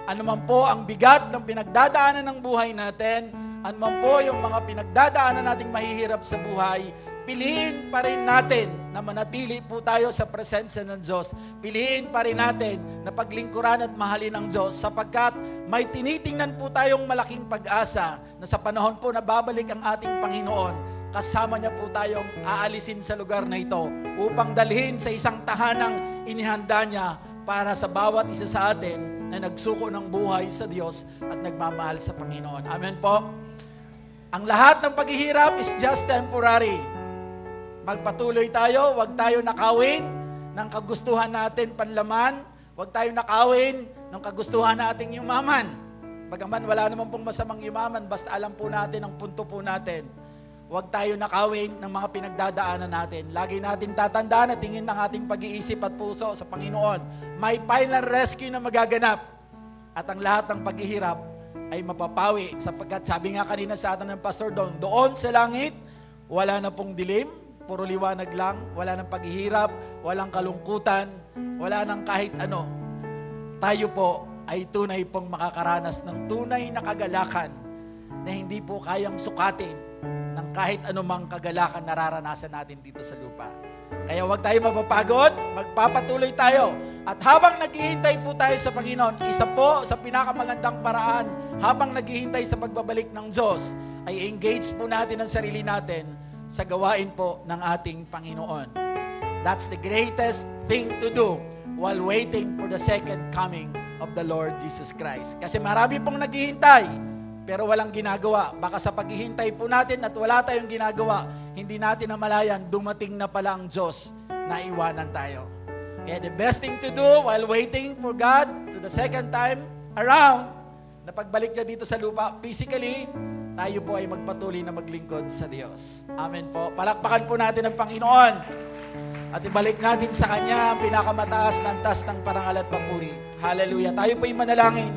Ano man po ang bigat ng pinagdadaanan ng buhay natin, ano man po yung mga pinagdadaanan nating mahihirap sa buhay, piliin pa rin natin na manatili po tayo sa presensya ng Diyos. Piliin pa rin natin na paglingkuran at mahalin ng Diyos sapagkat may tinitingnan po tayong malaking pag-asa na sa panahon po na babalik ang ating Panginoon, kasama niya po tayong aalisin sa lugar na ito upang dalhin sa isang tahanang inihanda niya para sa bawat isa sa atin na nagsuko ng buhay sa Diyos at nagmamahal sa Panginoon. Amen po. Ang lahat ng paghihirap is just temporary. Magpatuloy tayo, huwag tayo nakawin ng kagustuhan natin panlaman, huwag tayo nakawin ng kagustuhan nating yumaman. Bagaman wala naman pong masamang yumaman, basta alam po natin ang punto po natin. Huwag tayo nakawin ng mga pinagdadaanan natin. Lagi natin tatandaan at tingin ng ating pag-iisip at puso sa Panginoon. May final rescue na magaganap. At ang lahat ng paghihirap ay mapapawi. Sapagkat sabi nga kanina sa atin ng Pastor Don, doon sa langit, wala na pong dilim, puro liwanag lang, wala nang paghihirap, walang kalungkutan, wala nang kahit ano. Tayo po ay tunay pong makakaranas ng tunay na kagalakan na hindi po kayang sukatin ng kahit anumang kagalakan nararanasan natin dito sa lupa. Kaya huwag tayo mapapagod, magpapatuloy tayo. At habang naghihintay po tayo sa Panginoon, isa po sa pinakamagandang paraan, habang naghihintay sa pagbabalik ng Diyos, ay engage po natin ang sarili natin sa gawain po ng ating Panginoon. That's the greatest thing to do while waiting for the second coming of the Lord Jesus Christ. Kasi marami pong naghihintay, pero walang ginagawa. Baka sa paghihintay po natin at wala tayong ginagawa, hindi natin namalayan, dumating na pala ang Diyos na iwanan tayo. Kaya the best thing to do while waiting for God to the second time around, na pagbalik niya dito sa lupa, physically, tayo po ay magpatuloy na maglingkod sa Diyos. Amen po. Palakpakan po natin ang Panginoon at ibalik natin sa Kanya ang pinakamataas na antas ng parangal at papuri. Hallelujah. Tayo po ay manalangin.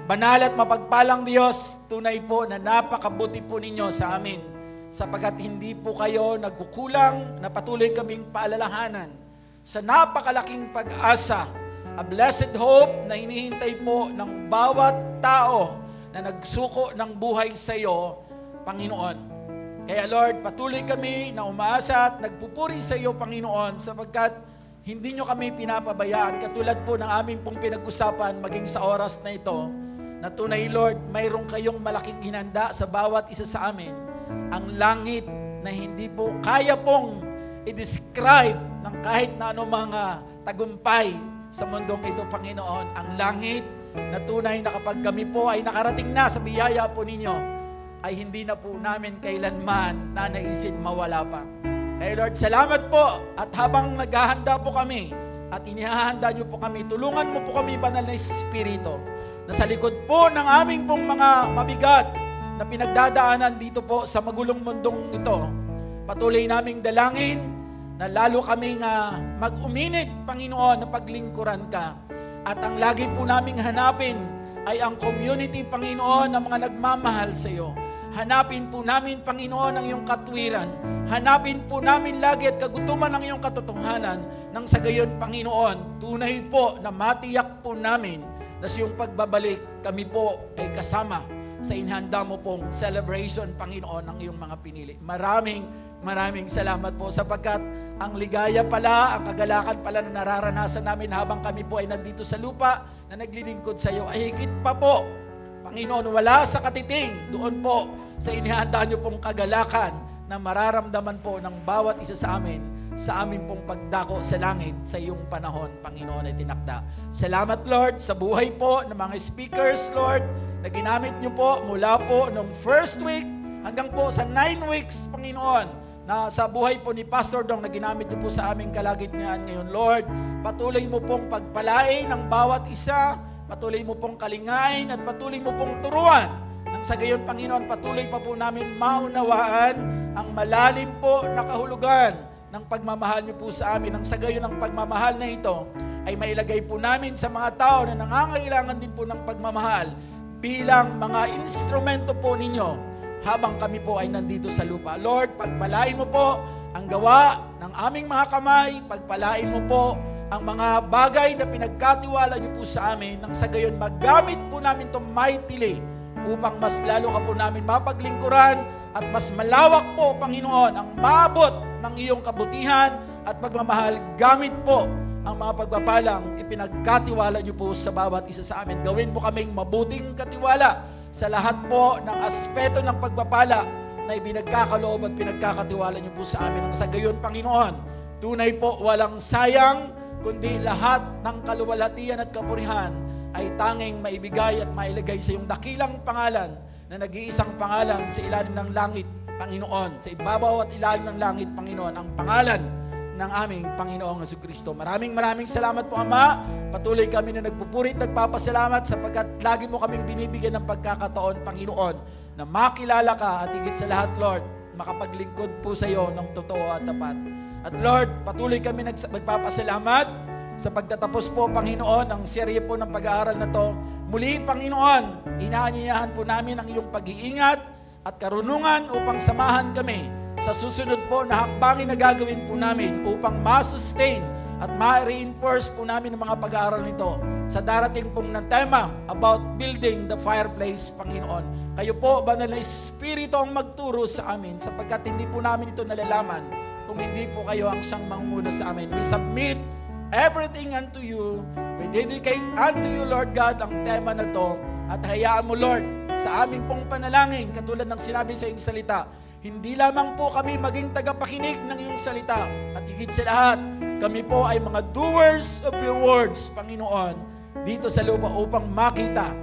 Banal at mapagpalang Diyos, tunay po na napakabuti po ninyo sa amin, sapagkat hindi po kayo nagkukulang na patuloy kaming paalalahanan sa napakalaking pag-asa, a blessed hope na hinihintay po ng bawat tao na nagsuko ng buhay sa iyo, Panginoon. Kaya Lord, patuloy kami na umaasa at nagpupuri sa iyo, Panginoon, sapagkat hindi nyo kami pinapabayaan, katulad po ng aming pong pinag-usapan maging sa oras na ito, na tunay, Lord, mayroong kayong malaking hinanda sa bawat isa sa amin. Ang langit na hindi po kaya pong i-describe ng kahit na ano mga tagumpay sa mundong ito, Panginoon. Ang langit na tunay na kapag kami po ay nakarating na sa biyaya po ninyo, ay hindi na po namin kailanman nanaisin mawala pa. Kaya Lord, salamat po. At habang naghahanda po kami at inihahanda niyo po kami, tulungan mo po kami, Banal na Espiritu, na sa likod po ng aming pong mga mabigat na pinagdadaanan dito po sa magulong mundong ito, patuloy naming dalangin na lalo kaming mag-uminit, Panginoon, na paglingkuran ka. At ang lagi po naming hanapin ay ang community, Panginoon, ng mga nagmamahal sa iyo. Hanapin po namin, Panginoon, ang iyong katwiran. Hanapin po namin lagi at kagutuman ng iyong katotohanan, nang sa gayon, Panginoon, tunay po na matiyak po namin na sa iyong pagbabalik, kami po ay kasama sa inhanda mo pong celebration, Panginoon, ng iyong mga pinili. Maraming salamat po, sapagkat ang ligaya pala, ang kagalakan pala na nararanasan namin habang kami po ay nandito sa lupa na naglilingkod sa iyo, ay higit pa po, Panginoon, wala sa katiting, doon po sa inihanda niyo pong kagalakan na mararamdaman po ng bawat isa sa amin sa aming pong pagdako sa langit sa iyong panahon, Panginoon, ay tinakda. Salamat, Lord, sa buhay po ng mga speakers, Lord, na ginamit niyo po mula po nung first week hanggang po sa 9 weeks, Panginoon, na sa buhay po ni Pastor Dong na ginamit niyo po sa aming kalagitnaan ngayon. Lord, patuloy mo pong pagpalain ng bawat isa, patuloy mo pong kalingain at patuloy mo pong turuan. Nang sa gayon, Panginoon, patuloy pa po namin maunawaan ang malalim po na kahulugan ng pagmamahal niyo po sa amin. Nang sa gayon, ang pagmamahal na ito ay mailagay po namin sa mga tao na nangangailangan din po ng pagmamahal bilang mga instrumento po ninyo habang kami po ay nandito sa lupa. Lord, pagpalain mo po ang gawa ng aming mga kamay, pagpalain mo po ang mga bagay na pinagkatiwala niyo po sa amin, nang sa gayon magamit po namin ito mightily upang mas lalo ka po namin mapaglingkuran at mas malawak po, Panginoon, ang maabot ng iyong kabutihan at pagmamahal gamit po ang mga pagpapalang ipinagkatiwala niyo po sa bawat isa sa amin. Gawin mo kaming mabuting katiwala sa lahat po ng aspeto ng pagpapala na ibinagkakaloob at pinagkakatiwala niyo po sa amin. Nang sa gayon, Panginoon, tunay po walang sayang, kundi lahat ng kaluwalhatian at kapurihan ay tanging maibigay at mailagay sa iyong dakilang pangalan na nag-iisang pangalan sa ilalim ng langit, Panginoon. Sa ibabaw at ilalim ng langit, Panginoon, ang pangalan ng aming Panginoong Jesucristo. Maraming salamat po, Ama. Patuloy kami na nagpupuri at nagpapasalamat sapagkat lagi mo kaming binibigyan ng pagkakataon, Panginoon, na makilala ka at higit sa lahat, Lord, makapaglingkod po sa iyo ng totoo at tapat. At Lord, patuloy kami magpapasalamat sa pagtatapos po, Panginoon, ang serye po ng pag-aaral na to. Muli, Panginoon, inaanyayahan po namin ang iyong pag-iingat at karunungan upang samahan kami sa susunod po na hakbangin na gagawin po namin upang ma-sustain at ma-reinforce po namin ang mga pag-aaral nito sa darating pong ng tema about building the fireplace, Panginoon. Kayo po, Banal na Espiritu, ang magturo sa amin sapagkat hindi po namin ito nalalaman kung hindi po kayo ang siyang manguna sa amin. We submit everything unto you. We dedicate unto you, Lord God, ang tema na to. At hayaan mo, Lord, sa aming pong panalangin, katulad ng sinabi sa iyong salita, hindi lamang po kami maging tagapakinig ng iyong salita. At higit sa lahat, kami po ay mga doers of your words, Panginoon, dito sa lupa upang makita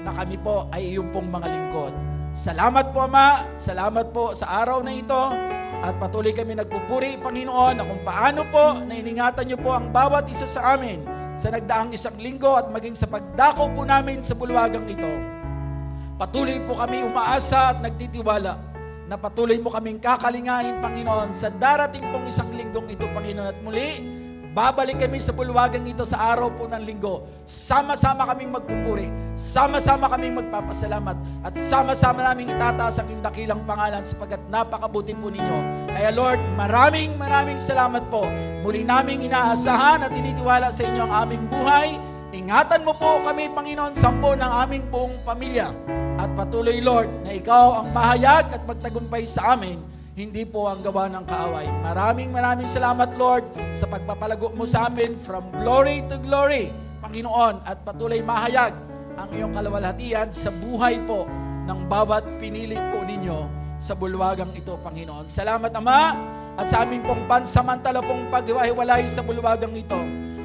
na kami po ay iyong pong mga lingkod. Salamat po, Ama. Salamat po sa araw na ito. At patuloy kami nagpupuri, Panginoon, na kung paano po na iningatan niyo po ang bawat isa sa amin sa nagdaang isang linggo at maging sa pagdako po namin sa bulwagang ito. Patuloy po kami umaasa at nagtitiwala na patuloy mo kaming kakalingahin, Panginoon, sa darating pong isang linggong ito, Panginoon. At muli, babalik kami sa bulwagang ito sa araw po ng linggo. Sama-sama kaming magpupuri, sama-sama kaming magpapasalamat, at sama-sama naming itataas ang iyong dakilang pangalan sapagkat napakabuti po ninyo. Kaya Lord, maraming salamat po. Muli naming inaasahan at tinitiwala sa inyo ang aming buhay. Ingatan mo po kami, Panginoon, sampo ng aming buong pamilya. At patuloy, Lord, na ikaw ang mahayag at magtagumpay sa amin hindi po ang gawa ng kaaway. Maraming salamat, Lord, sa pagpapalago mo sa amin from glory to glory, Panginoon, at patuloy mahayag ang iyong kalawalhatian sa buhay po ng bawat pinili po ninyo sa bulwagang ito, Panginoon. Salamat, Ama, at sa aming pong pansamantala pong paghiwalay sa bulwagang ito.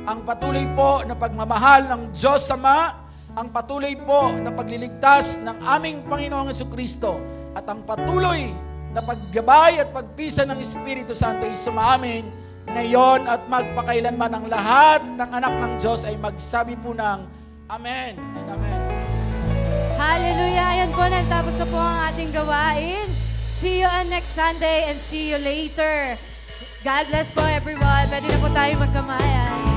Ang patuloy po na pagmamahal ng Diyos Ama, ang patuloy po na pagliligtas ng aming Panginoong Jesucristo, at ang patuloy na paggabay at pagpisa ng Espiritu Santo ay sumaamin ngayon at magpakailanman. Ang lahat ng anak ng Diyos ay magsabi po ng Amen and Amen. Hallelujah! Ayan po, natapos na po ang ating gawain. See you on next Sunday and see you later. God bless po everyone. Pwede na po tayo magkamayan.